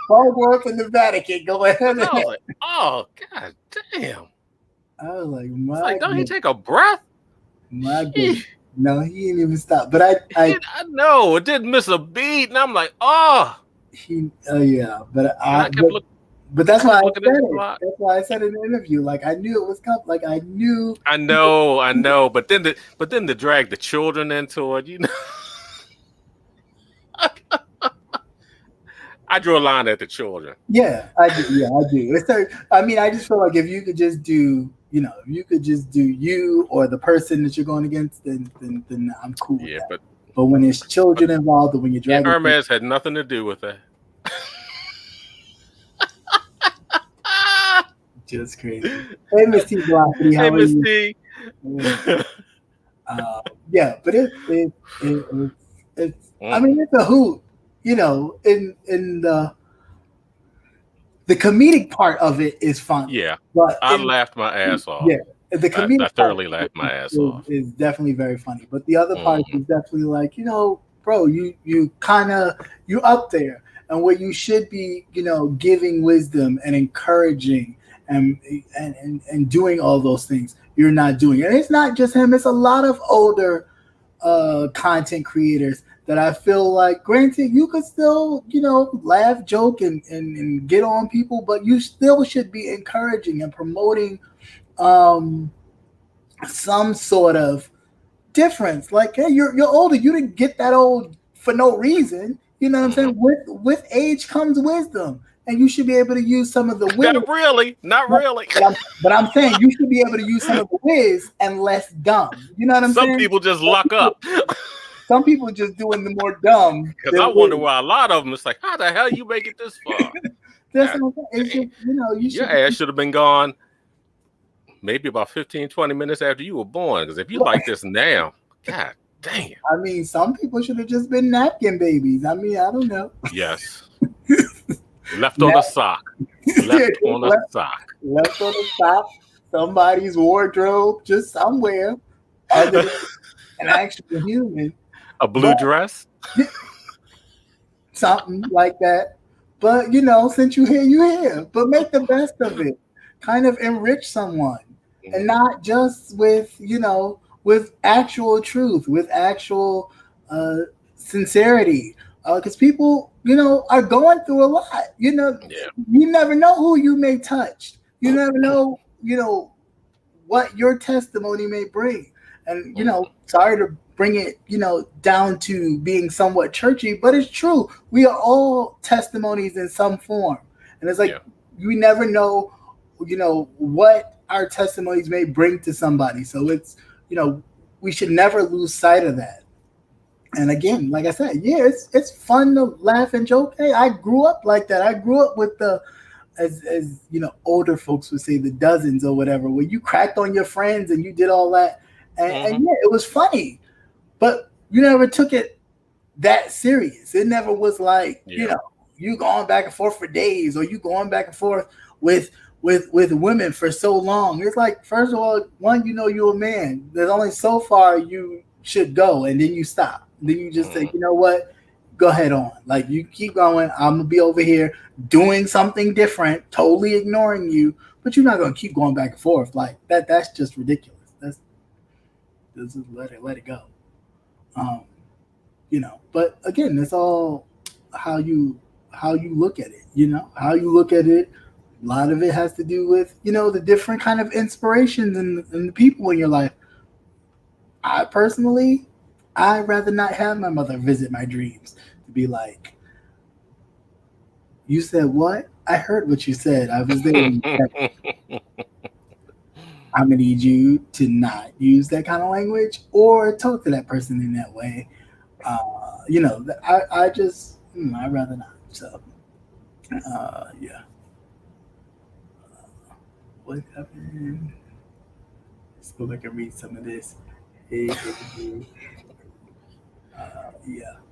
S1: Hogwarts and the Vatican. Go ahead.
S9: I was like, oh god damn.
S1: I was like,
S9: It's like, don't he take a breath?
S1: My goodness. No, he didn't even stop. But
S9: I know it didn't miss a beat, and I'm like, oh.
S1: Yeah, but
S9: I kept looking.
S1: But that's why I said it. That's why I said in the interview, like I knew it was coming. Like I knew.
S9: I know. But then to drag the children into it, you know. I drew a line at the children.
S1: Yeah, I do. Yeah, I do. I mean, I just feel like if you could just do, if you could just do you or the person that you're going against, then I'm cool. Yeah, with that. But when there's children involved, or when you're dragging,
S9: Hermes had nothing to do with that.
S1: Just crazy. Hey, Miss T. Velocity, how are
S9: Miss
S1: you?
S9: T.
S1: Yeah, but it's. I mean, it's a hoot. In the comedic part of it is fun.
S9: Yeah,
S1: but
S9: I laughed my ass off.
S1: Yeah, the comedic
S9: I thoroughly laughed my ass off.
S1: Is definitely very funny. But the other part is definitely like, bro, you up there, and where you should be, giving wisdom and encouraging and doing all those things, you're not doing. And it's not just him; it's a lot of older content creators that I feel like, granted, you could still, laugh, joke, and get on people, but you still should be encouraging and promoting some sort of difference. Like, hey, you're older. You didn't get that old for no reason. You know what I'm saying? With age comes wisdom, and you should be able to use some of the wisdom.
S9: Not really.
S1: But I'm saying you should be able to use some of the whiz and less dumb. You know what I'm saying?
S9: Some people just lock up.
S1: Some people just doing the more dumb.
S9: Because I wonder why a lot of them, it's like, how the hell you make it this far?
S1: That's what I'm saying. It's just,
S9: your ass should have been gone maybe about 15, 20 minutes after you were born. Because if you like this now, god damn.
S1: I mean, some people should have just been napkin babies. I mean, I don't know.
S9: Yes. Left on a sock. Left on a sock.
S1: Left on a sock. Somebody's wardrobe, just somewhere. Other than an actual human.
S9: A blue dress?
S1: Something like that. But, since you're here, you're here. But make the best of it. Kind of enrich someone. And not just with, with actual truth, with actual sincerity. Because people, are going through a lot. You never know who you may touch. You never know, what your testimony may bring. And, sorry to bring it, down to being somewhat churchy, but it's true. We are all testimonies in some form. And it's like, we never know, what our testimonies may bring to somebody. So it's, we should never lose sight of that. And again, like I said, it's fun to laugh and joke. Hey, I grew up like that. I grew up with the, as older folks would say, the dozens or whatever, where you cracked on your friends and you did all that. And it was funny, but you never took it that serious. It never was like, you going back and forth for days, or you going back and forth with women for so long. It's like, first of all, one, you're a man. There's only so far you should go, and then you stop. Then you just say, you know what? Go ahead on. Like, you keep going. I'm gonna be over here doing something different, totally ignoring you, but you're not gonna keep going back and forth like that. That's just ridiculous. Just let it go. But again, it's all how you look at it. How you look at it. A lot of it has to do with the different kind of inspirations and the people in your life. I'd rather not have my mother visit my dreams to be like, you said what? I heard what you said. I was there. I'm gonna need you to not use that kind of language or talk to that person in that way. I'd rather not. So, yeah. What happened? Let's go back and read some of this. Hey.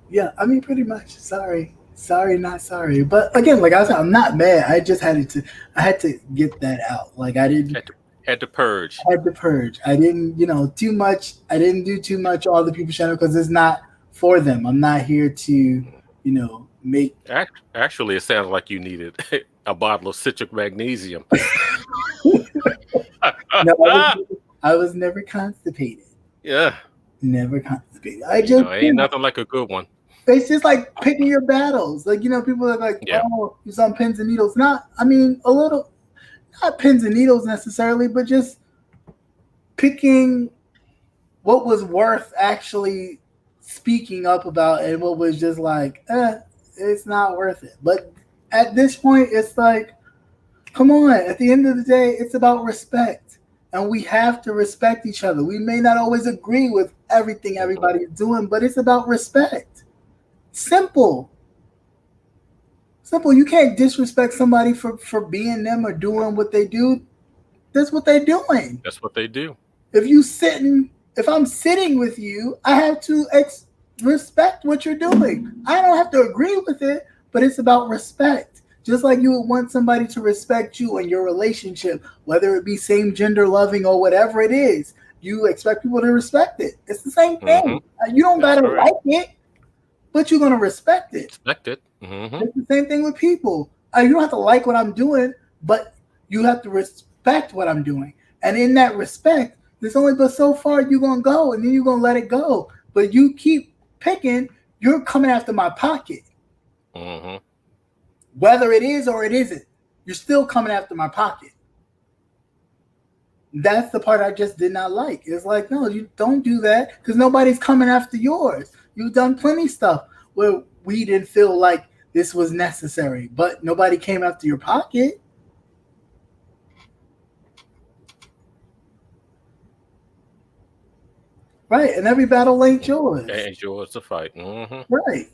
S1: Yeah. I mean, pretty much. Sorry, not sorry. But again, like I said, I'm not mad. I just had to get that out. Like I didn't.
S9: Had to purge.
S1: I didn't, too much. I didn't do too much on other people's channel because it's not for them. I'm not here to make.
S9: Actually, it sounds like you needed a bottle of citric magnesium.
S1: No, I was never constipated.
S9: Yeah.
S1: Never constipated. I just
S9: ain't nothing like a good one.
S1: It's just like picking your battles. Like, people are like, oh, you're on pins and needles. Not pins and needles necessarily, but just picking what was worth actually speaking up about and what was just like, it's not worth it. But at this point, it's like, come on. At the end of the day, it's about respect. And we have to respect each other. We may not always agree with everything everybody is doing, but it's about respect. Simple. You can't disrespect somebody for being them or doing what they do. That's what they're doing.
S9: That's what they do.
S1: If I'm sitting with you, I have to respect what you're doing. I don't have to agree with it, but it's about respect. Just like you would want somebody to respect you in your relationship, whether it be same gender loving or whatever it is, you expect people to respect it. It's the same thing. You don't got to like it, but you're going to respect it.
S9: Respect it. Mm-hmm.
S1: It's the same thing with people. You don't have to like what I'm doing, but you have to respect what I'm doing. And in that respect, there's only but so far you're going to go, and then you're going to let it go. But you keep picking, you're coming after my pocket.
S9: Mm-hmm.
S1: Whether it is or it isn't, you're still coming after my pocket. That's the part I just did not like. It's like, no, you don't do that because nobody's coming after yours. You've done plenty of stuff where we didn't feel like this was necessary, but nobody came after your pocket. Right, and every battle ain't yours.
S9: Ain't yours to fight. Mm-hmm.
S1: Right.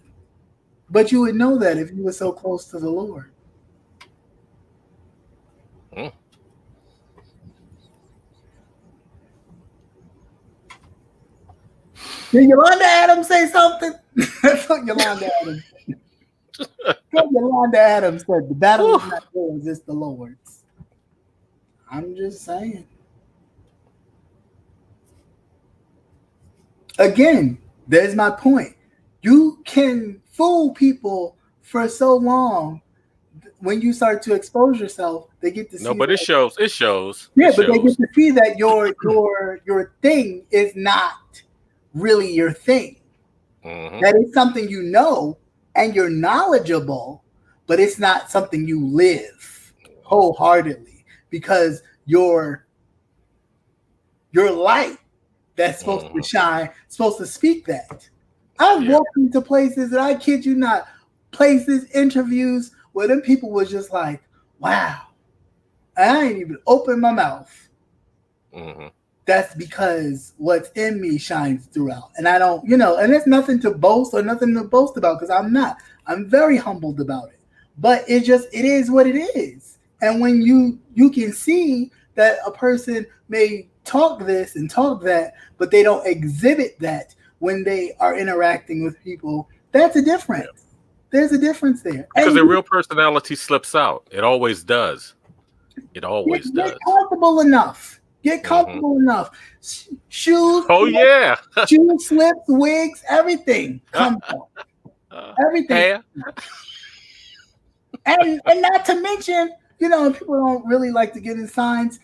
S1: But you would know that if you were so close to the Lord.
S9: Mm.
S1: Did Yolanda Adams say something? That's what Yolanda Adams said. Yolanda Adams said, the battle is not yours, it's the Lord's. I'm just saying. Again, there's my point. You can fool people for so long. When you start to expose yourself, they get to see.
S9: No, but it shows. It shows.
S1: Yeah,
S9: it
S1: but
S9: shows.
S1: they get to see that your thing is not really your thing.
S9: Mm-hmm.
S1: That is something you know and you're knowledgeable, but it's not something you live wholeheartedly because your light that's supposed to shine, supposed to speak that. I've walked into places that I kid you not, places, interviews where them people was just like, wow. I ain't even opened my mouth.
S9: Mm-hmm.
S1: That's because what's in me shines throughout. And I don't, and there's nothing to boast or nothing to boast about because I'm not. I'm very humbled about it. But it is what it is. And when you can see that a person may talk this and talk that, but they don't exhibit that when they are interacting with people, that's a difference. Yeah. There's a difference there.
S9: Because their real personality slips out. It always does. It always does.
S1: Get comfortable enough. Get comfortable enough. Shoes.
S9: Oh, yeah.
S1: Shoes, slips, wigs, everything. Comfortable. Everything. And not to mention, people don't really like to get in signs.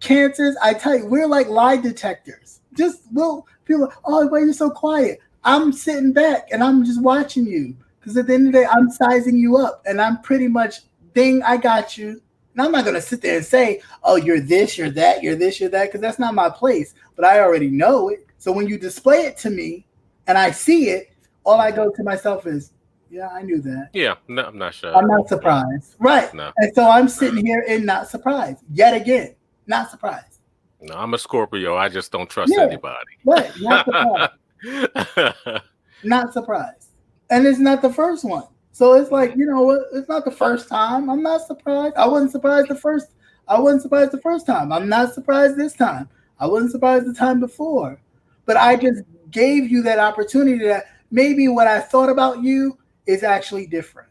S1: Cancers, I tell you, we're like lie detectors. People, oh, why are you so quiet? I'm sitting back and I'm just watching you. Because at the end of the day, I'm sizing you up. And I'm pretty much, I got you. And I'm not going to sit there and say, oh, you're this, you're that, you're this, you're that. Because that's not my place. But I already know it. So when you display it to me and I see it, all I go to myself is, yeah, I knew that.
S9: Yeah, no, I'm not sure.
S1: I'm not surprised. Right. No. And so I'm sitting here and not surprised. Yet again, not surprised.
S9: No, I'm a Scorpio. I just don't trust anybody.
S1: Right. Not surprised. Not surprised. And it's not the first one. So it's like, it's not the first time. I'm not surprised. I wasn't surprised the first time. I'm not surprised this time. I wasn't surprised the time before. But I just gave you that opportunity that maybe what I thought about you is actually different.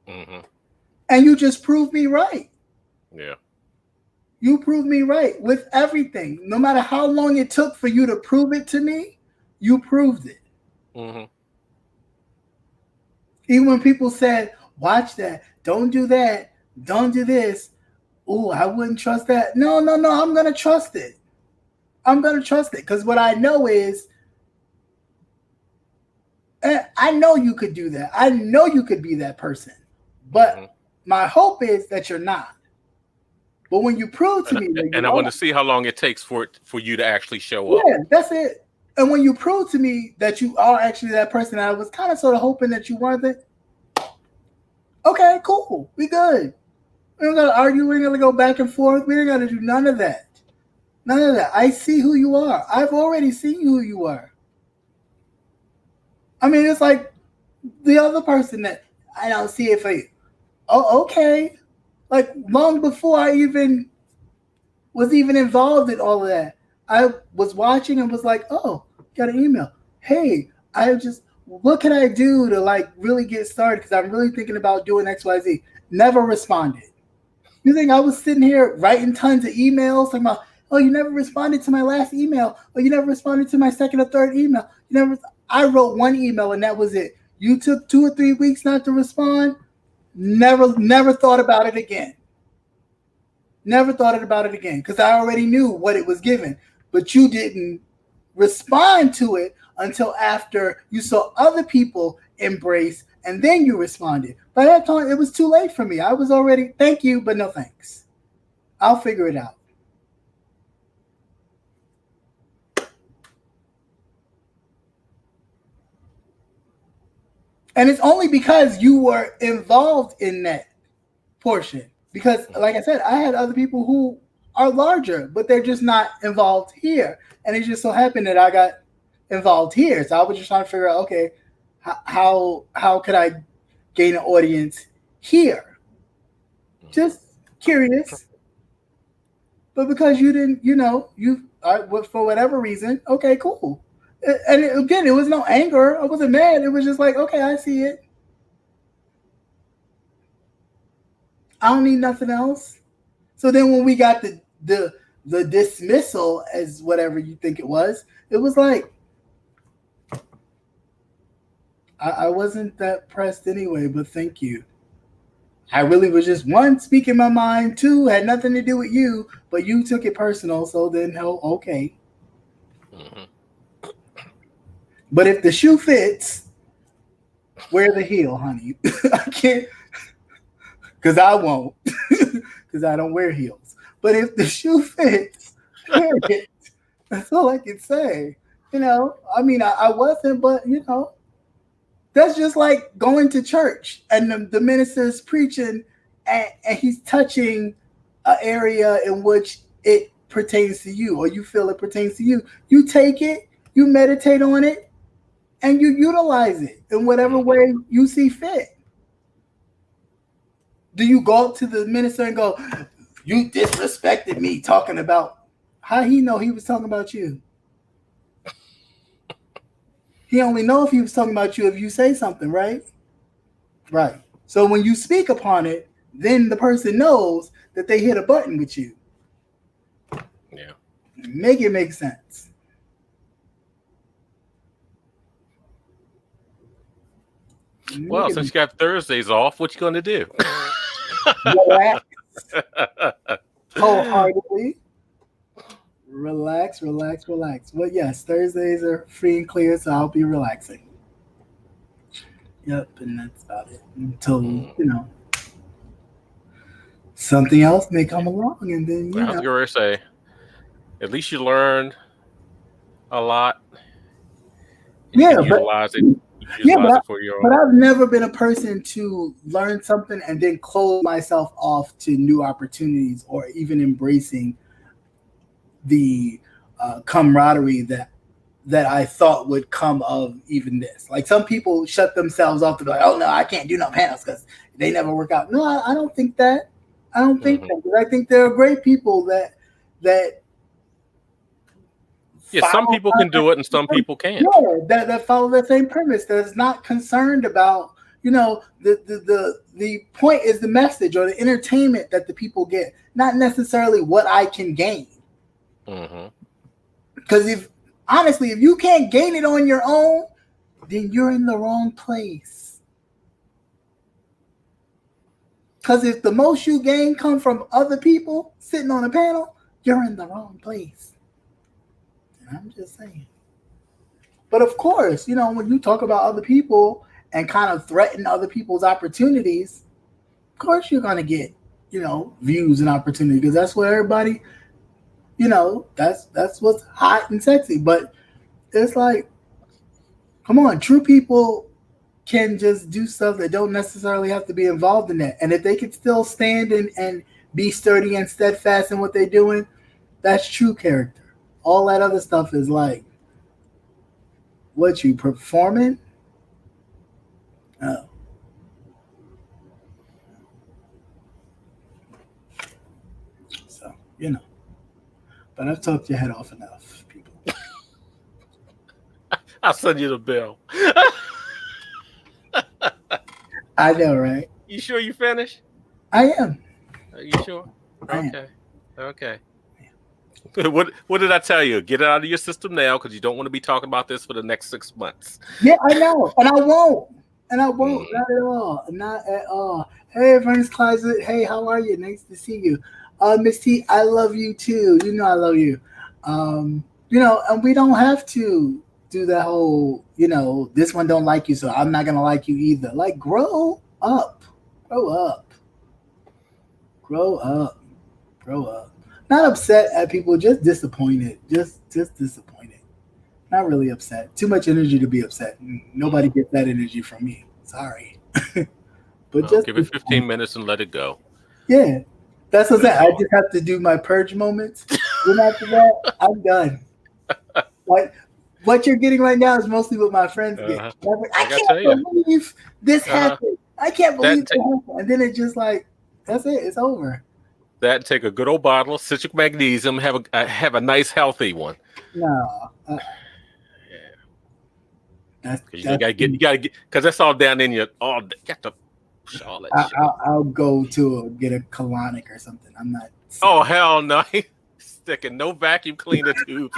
S9: Mm-hmm.
S1: And you just proved me right.
S9: Yeah.
S1: You proved me right with everything. No matter how long it took for you to prove it to me, you proved it.
S9: Mm-hmm.
S1: Even when people said, watch that, don't do that, don't do this. Oh, I wouldn't trust that. No, I'm going to trust it. I'm going to trust it because what I know is, I know you could do that. I know you could be that person. But my hope is that you're not. But when you prove to me that you
S9: I want to see how long it takes for you to actually show up.
S1: Yeah, that's it. And when you prove to me that you are actually that person, I was kind of sort of hoping that you weren't it. Okay, cool. We good. We don't got to argue. We ain't got to go back and forth. We ain't got to do none of that. None of that. I see who you are. I've already seen who you are. I mean, it's like the other person that I don't see it for you. Oh, okay. Like long before I was involved in all of that, I was watching and was like, oh, got an email. Hey, what can I do to like really get started? Because I'm really thinking about doing XYZ. Never responded. You think I was sitting here writing tons of emails talking about, oh, you never responded to my last email. Or you never responded to my second or third email. I wrote one email and that was it. You took 2 or 3 weeks not to respond. Never thought about it again. Never thought about it again because I already knew what it was given. But you didn't respond to it until after you saw other people embrace and then you responded. By that time, it was too late for me. I was already, thank you, but no thanks. I'll figure it out. And it's only because you were involved in that portion. Because, like I said, I had other people who are larger, but they're just not involved here. And it just so happened that I got involved here. So I was just trying to figure out, okay, how could I gain an audience here? Just curious. But because you didn't, for whatever reason, okay, cool. And again, it was no anger. I wasn't mad. It was just like, okay, I see it. I don't need nothing else. So then when we got the dismissal as whatever you think it was like I wasn't that pressed anyway, but thank you. I really was just one, speaking my mind, two, had nothing to do with you, but you took it personal, so then okay. Mm-hmm. But if the shoe fits, wear the heel, honey. I can't, because I won't, because I don't wear heels. But if the shoe fits, wear it. That's all I can say. I mean, I wasn't, but, that's just like going to church and the minister's preaching and he's touching an area in which it pertains to you or you feel it pertains to you. You take it, you meditate on it, and you utilize it in whatever way you see fit. Do you go up to the minister and go, you disrespected me talking about, how he know he was talking about you? He only know if he was talking about you if you say something, right? Right. So when you speak upon it, then the person knows that they hit a button with you.
S9: Yeah.
S1: Make it make sense.
S9: Well, since you got Thursdays off, what you going to do?
S1: Relax. Wholeheartedly. Relax. But yes, Thursdays are free and clear, so I'll be relaxing. Yep, and that's about it. Until, something else may come along, and then,
S9: I was going to say, at least you learned a lot.
S1: Yeah,
S9: but utilize it for your own.
S1: But I've never been a person to learn something and then close myself off to new opportunities or even embracing the camaraderie that I thought would come of even this. Like some people shut themselves off to be like, oh no, I can't do no panels because they never work out. No, I don't think that. I don't think that. Because I think there are great people that
S9: some people can do it and some people can't.
S1: Yeah, that follow that same premise. That's not concerned about, the point is the message or the entertainment that the people get, not necessarily what I can gain. Because if you can't gain it on your own, then you're in the wrong place. Because if the most you gain come from other people sitting on a panel, you're in the wrong place. And I'm just saying. But of course, when you talk about other people and kind of threaten other people's opportunities, of course you're going to get, views and opportunity, because that's what everybody, that's what's hot and sexy. But it's like, come on, true people can just do stuff that don't necessarily have to be involved in that. And if they can still stand and be sturdy and steadfast in what they're doing, that's true character. All that other stuff is like, what you performing? Oh. So, But I've talked your head off enough, people.
S9: I'll send you the bill.
S1: I know, right?
S9: You sure you finished?
S1: I am.
S9: Are you sure?
S1: I
S9: Okay.
S1: am.
S9: Okay. What did I tell you? Get it out of your system now, because you don't want to be talking about this for the next 6 months.
S1: Yeah, I know. And I won't. Not at all. Not at all. Hey, Ernest Closet. Hey, how are you? Nice to see you. Miss T, I love you too. You know I love you. And we don't have to do that whole, this one don't like you, so I'm not going to like you either. Like, grow up. Grow up. Grow up. Grow up. Not upset at people, just disappointed. Just disappointed. Not really upset. Too much energy to be upset. Nobody gets that energy from me. Sorry. But just
S9: give it 15 minutes and let it go.
S1: Yeah. That's what I'm saying. I just have to do my purge moments. Then after that, I'm done. Like, what you're getting right now is mostly what my friends get. I can't believe this happened. I can't believe it happened. And then it's just like, that's it. It's over.
S9: That, take a good old bottle of citric magnesium, have a nice healthy one.
S1: No.
S9: You gotta get, because that's all down in your all. Got to all that shit.
S1: I'll go to get a colonic or something. I'm not.
S9: Oh hell no! Sticking no vacuum cleaner tubes.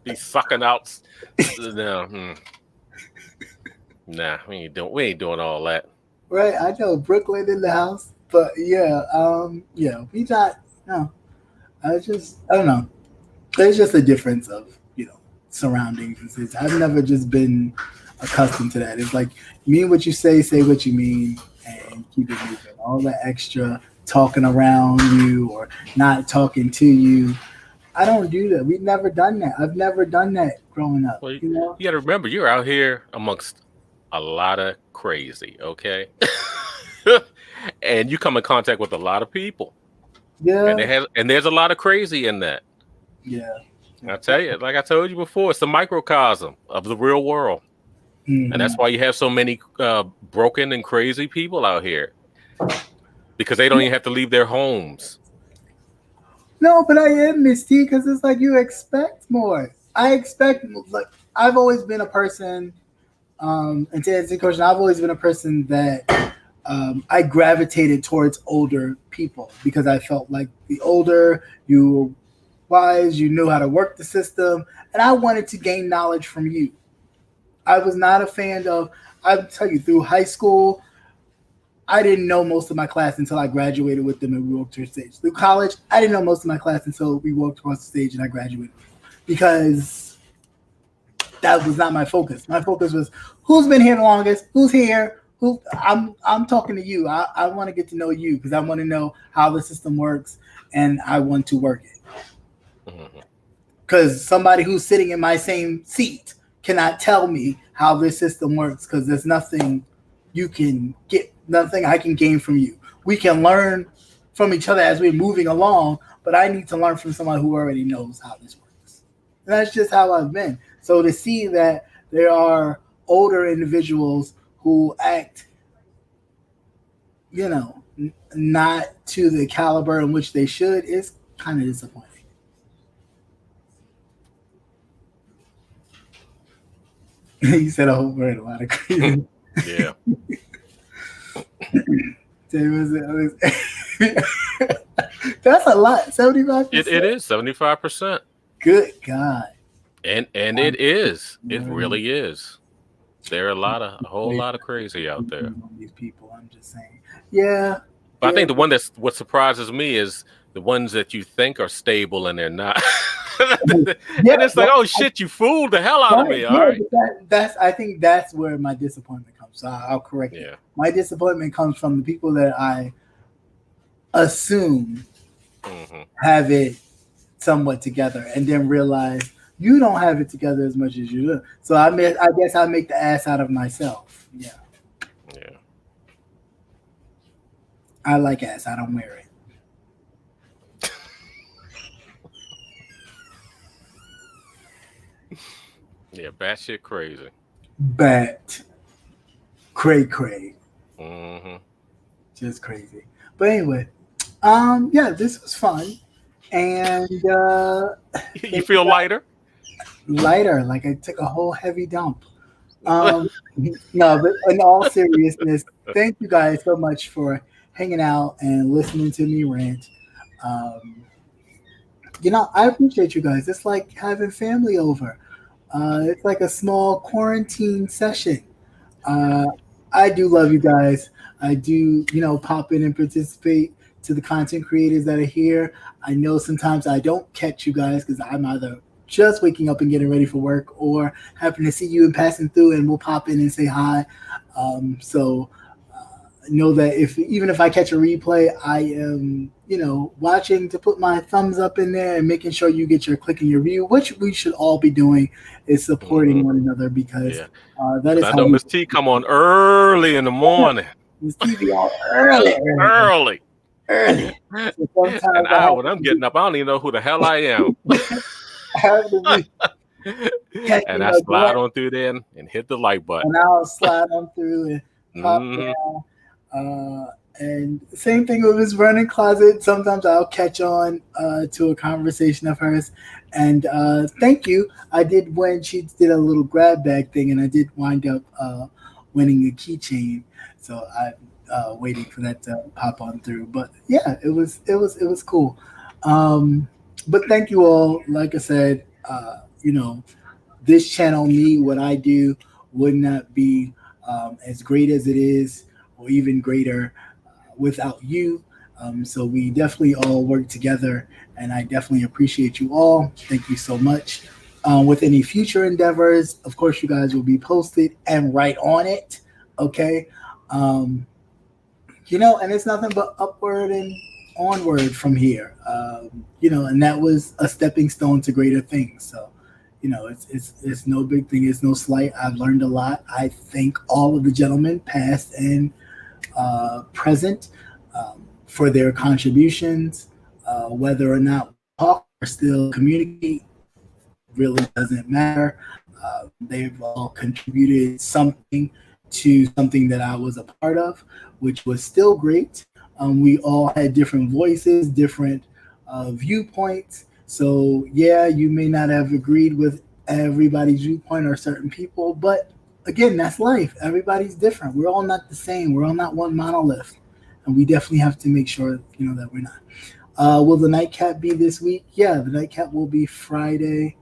S9: Be sucking out. No. Nah, we ain't doing all that.
S1: Right, I know Brooklyn in the house, but we not. No, I don't know. There's just a difference of surroundings. I've never just been accustomed to that. It's like, mean what you say what you mean, and keep it moving. All that extra talking around you or not talking to you, I don't do that. We've never done that. I've never done that growing up.
S9: Well, you got to remember, you're out here amongst a lot of crazy, okay? And you come in contact with a lot of people.
S1: Yeah.
S9: And there's a lot of crazy in that.
S1: Yeah.
S9: I tell you, like I told you before, it's a microcosm of the real world. Mm-hmm. And that's why you have so many broken and crazy people out here, because they don't even have to leave their homes.
S1: No, but I am, Miss T, because it's like you expect more. I've always been a person, and to answer the question, I've always been a person that I gravitated towards older people, because I felt like the older you were wise, you knew how to work the system, and I wanted to gain knowledge from you. I was not a fan of, I'll tell you, through high school, I didn't know most of my class until I graduated with them and we walked to the stage. Through college, I didn't know most of my class until we walked across the stage and I graduated, because that was not my focus. My focus was, who's been here the longest, who's here, I'm talking to you. I want to get to know you, because I want to know how the system works and I want to work it. Because somebody who's sitting in my same seat cannot tell me how this system works, because there's nothing you can get, nothing I can gain from you. We can learn from each other as we're moving along, but I need to learn from someone who already knows how this works. And that's just how I've been. So to see that there are older individuals who act, not to the caliber in which they should, is kind of disappointing. You said a whole word, a lot of crazy.
S9: Yeah.
S1: That's a lot. 75%.
S9: It is 75%.
S1: Good God.
S9: And it is. It really is. There are a whole lot of crazy out there.
S1: These people, I'm just saying. Yeah.
S9: But I think what surprises me is the ones that you think are stable and they're not. And it's like, oh shit, you fooled the hell out of me. All right.
S1: I think that's where my disappointment comes. So I'll correct you. My disappointment comes from the people that I assume have it somewhat together and then realize you don't have it together as much as you do. So I guess I make the ass out of myself. Yeah. I like ass. I don't wear it.
S9: Yeah, batshit crazy.
S1: Cray. Just crazy. But anyway, this was fun. And
S9: you feel lighter?
S1: Lighter, like I took a whole heavy dump. No, but in all seriousness, thank you guys so much for hanging out and listening to me rant. I appreciate you guys. It's like having family over. It's like a small quarantine session. I do love you guys. I do, pop in and participate to the content creators that are here. I know sometimes I don't catch you guys because I'm either just waking up and getting ready for work or happen to see you and passing through and we'll pop in and say hi. So know that even if I catch a replay, I am, watching to put my thumbs up in there and making sure you get your click and your view, which we should all be doing, is supporting one another because that is
S9: I know Miss T come on early in the morning.
S1: Miss T be on early. So
S9: and when I'm getting up, I don't even know who the hell I am. And I slide on through there and hit the like button.
S1: And I'll slide on through and pop down. And same thing with Miss Running Closet. Sometimes I'll catch on to a conversation of hers. And thank you. I did when she did a little grab bag thing, and I did wind up winning a keychain. So I'm waiting for that to pop on through. But yeah, it was cool. But thank you all. Like I said, this channel, me, what I do would not be as great as it is, or even greater without you. So we definitely all work together, and I definitely appreciate you all. Thank you so much. With any future endeavors, of course, you guys will be posted and right on it. Okay. And it's nothing but upward and onward from here. And that was a stepping stone to greater things. So, it's no big thing. It's no slight. I've learned a lot. I thank all of the gentlemen, past and present, for their contributions. Whether or not we talk or still communicate really doesn't matter. They've all contributed something to something that I was a part of, which was still great. We all had different voices, different viewpoints. So yeah, you may not have agreed with everybody's viewpoint or certain people, but again, that's life. Everybody's different. We're all not the same. We're all not one monolith, and we definitely have to make sure that we're not. Will the nightcap be this week? Yeah, the nightcap will be Friday,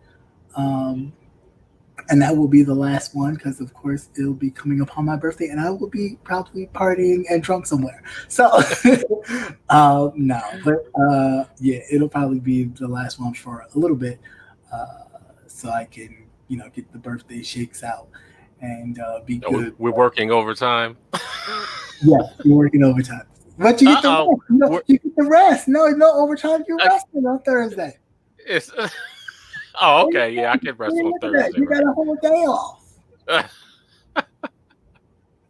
S1: and that will be the last one because, of course, it'll be coming upon my birthday, and I will be probably partying and drunk somewhere. So, no, but yeah, it'll probably be the last one for a little bit, so I can, get the birthday shakes out and be good.
S9: We're working overtime.
S1: Yeah, we're working overtime. But you get the rest. You get the rest. No overtime. You're resting on Thursday.
S9: It's. Oh, okay. Yeah, I can rest on Thursday.
S1: You got a whole day off.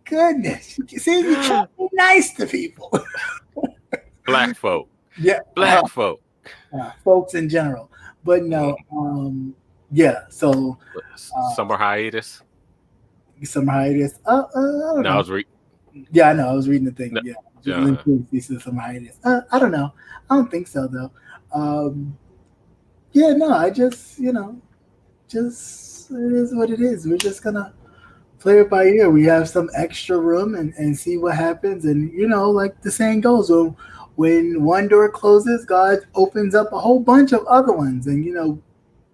S1: Goodness. See, you can't be nice to people.
S9: Black folk.
S1: Yeah.
S9: Black folk.
S1: Folks in general. But no, yeah, so.
S9: Summer hiatus?
S1: Summer hiatus. I don't know.
S9: I was reading.
S1: Yeah, I know. I was reading the thing.
S9: No.
S1: Yeah. This is summer hiatus. I don't know. I don't think so, though. Yeah, no, I just, just it is what it is. We're just going to play it by ear. We have some extra room and see what happens. And, like the saying goes, when one door closes, God opens up a whole bunch of other ones. And,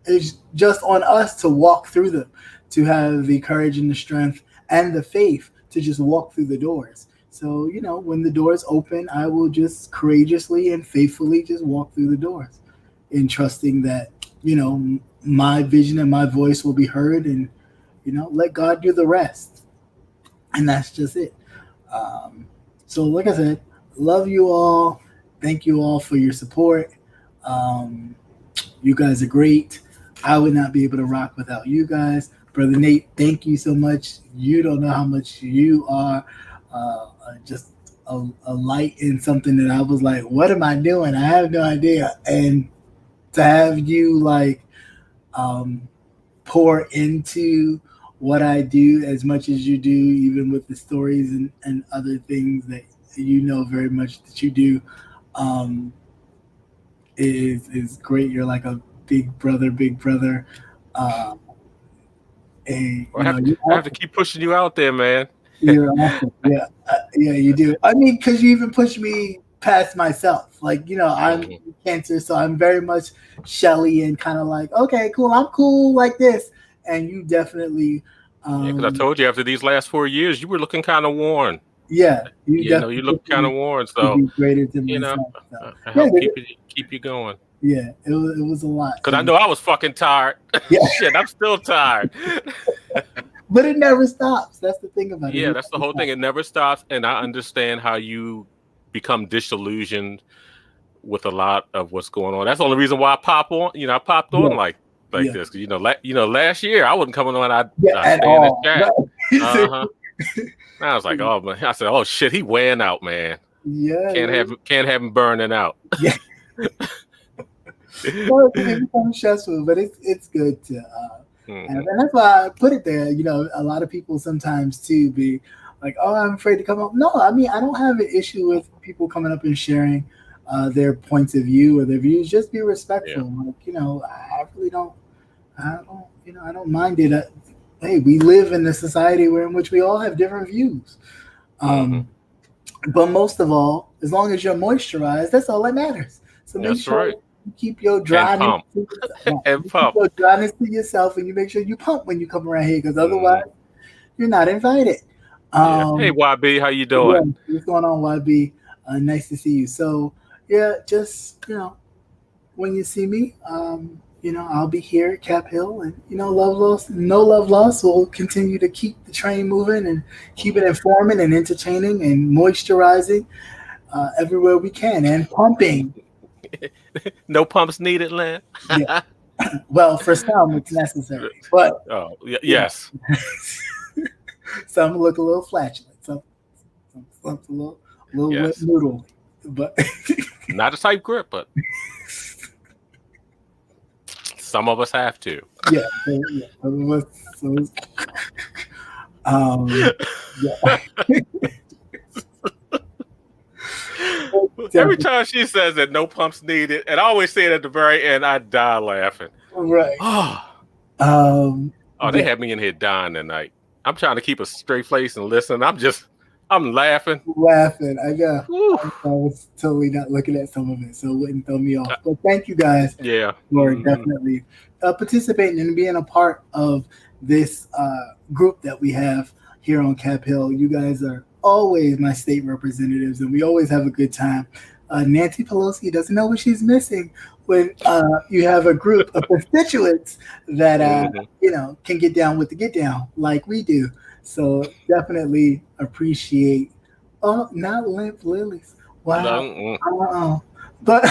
S1: it's just on us to walk through them, to have the courage and the strength and the faith to just walk through the doors. So, when the doors open, I will just courageously and faithfully just walk through the doors and trusting that, my vision and my voice will be heard, and, let God do the rest. And that's just it. So, like I said, love you all. Thank you all for your support. You guys are great. I would not be able to rock without you guys. Brother Nate, thank you so much. You don't know how much you are just a light in something that I was like, what am I doing? I have no idea. And to have you pour into what I do as much as you do, even with the stories and other things that very much that you do, is great. You're like a big brother. And
S9: I have to keep pushing you out there, man.
S1: You're awesome. Yeah, you do. I mean, because you even push me past myself. I'm Cancer, so I'm very much Shelly and kind of like, okay, cool. I'm cool like this, and you definitely.
S9: Because I told you after these last 4 years, you were looking kind of worn.
S1: Yeah,
S9: you look kind of worn. So
S1: greater than myself,
S9: I help keep you going.
S1: Yeah, it was a lot.
S9: Because I know I was fucking tired. Yeah. Shit, I'm still tired.
S1: But it never stops. That's the thing about it.
S9: Yeah, that's the whole thing. It never stops. And I understand how you become disillusioned with a lot of what's going on. That's the only reason why I popped on like this. Last year I wasn't coming on. I'd stay in the chat. Uh-huh. I was like, oh man. I said, oh shit, he weighing out, man.
S1: Yeah.
S9: Can't have him burning out.
S1: Yeah. Well, it becomes stressful, but it's good to and that's why I put it there. A lot of people sometimes too be like, oh, I'm afraid to come up. No, I mean, I don't have an issue with people coming up and sharing their points of view or their views. Just be respectful. Yeah. I really don't. I don't mind it. Hey, we live in a society in which we all have different views. But most of all, as long as you're moisturized, that's all that matters. So make sure you keep your dryness your dryness to yourself, and you make sure you pump when you come around here, because otherwise you're not invited.
S9: Hey YB, how you doing?
S1: Yeah, what's going on, YB? Nice to see you. So just when you see me, I'll be here at Cap Hill, and no love lost. We'll continue to keep the train moving and keep it informing and entertaining and moisturizing everywhere we can, and pumping.
S9: No pumps needed, Len.
S1: Yeah. Well, for some it's necessary, but
S9: yes.
S1: Some look a little flatulent, some a little wet noodle, but
S9: not a tight grip, but some of us have to.
S1: Yeah. Some of us. Yeah.
S9: Every time she says that no pumps needed, and I always say it at the very end, I die laughing.
S1: Right.
S9: They had me in here dying tonight. I'm trying to keep a straight face and listen. I'm laughing.
S1: I know. I was totally not looking at some of it, so it wouldn't throw me off. But thank you guys for definitely participating and being a part of this group that we have here on Cap Hill. You guys are always my state representatives, and we always have a good time. Nancy Pelosi doesn't know what she's missing when you have a group of constituents that can get down with the get down like we do. So definitely appreciate. Oh, not limp lilies. Wow. But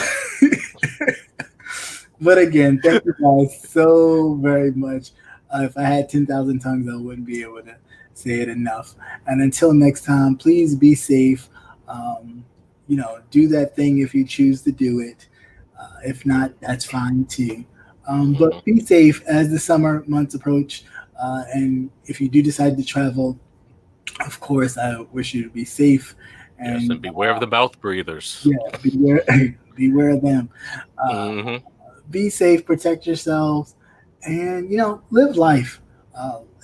S1: again, thank you guys so very much. If I had 10,000 tongues, I wouldn't be able to say it enough. And until next time, please be safe. Do that thing if you choose to do it. If not, that's fine too. But be safe as the summer months approach. And if you do decide to travel, of course, I wish you to be safe.
S9: And beware of the mouth breathers.
S1: Yeah, beware of them. Be safe, protect yourselves, and live life.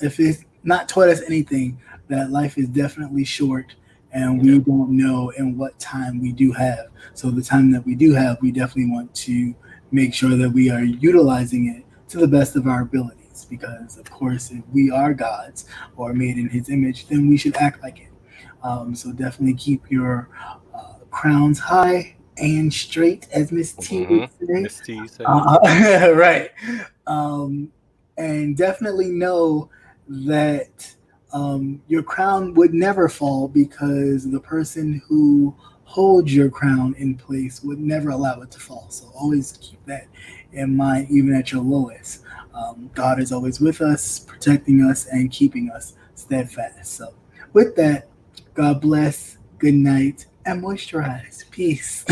S1: If it's not taught us anything, that life is definitely short, and we don't know in what time we do have. So the time that we do have, we definitely want to make sure that we are utilizing it to the best of our abilities. is, because of course if we are gods or made in his image, then we should act like it. So definitely keep your crowns high and straight, as Miss T would say.
S9: Miss T said.
S1: Right. And definitely know that your crown would never fall, because the person who holds your crown in place would never allow it to fall. So always keep that in mind, even at your lowest. God is always with us, protecting us and keeping us steadfast. So with that, God bless, good night, and moisturize. Peace.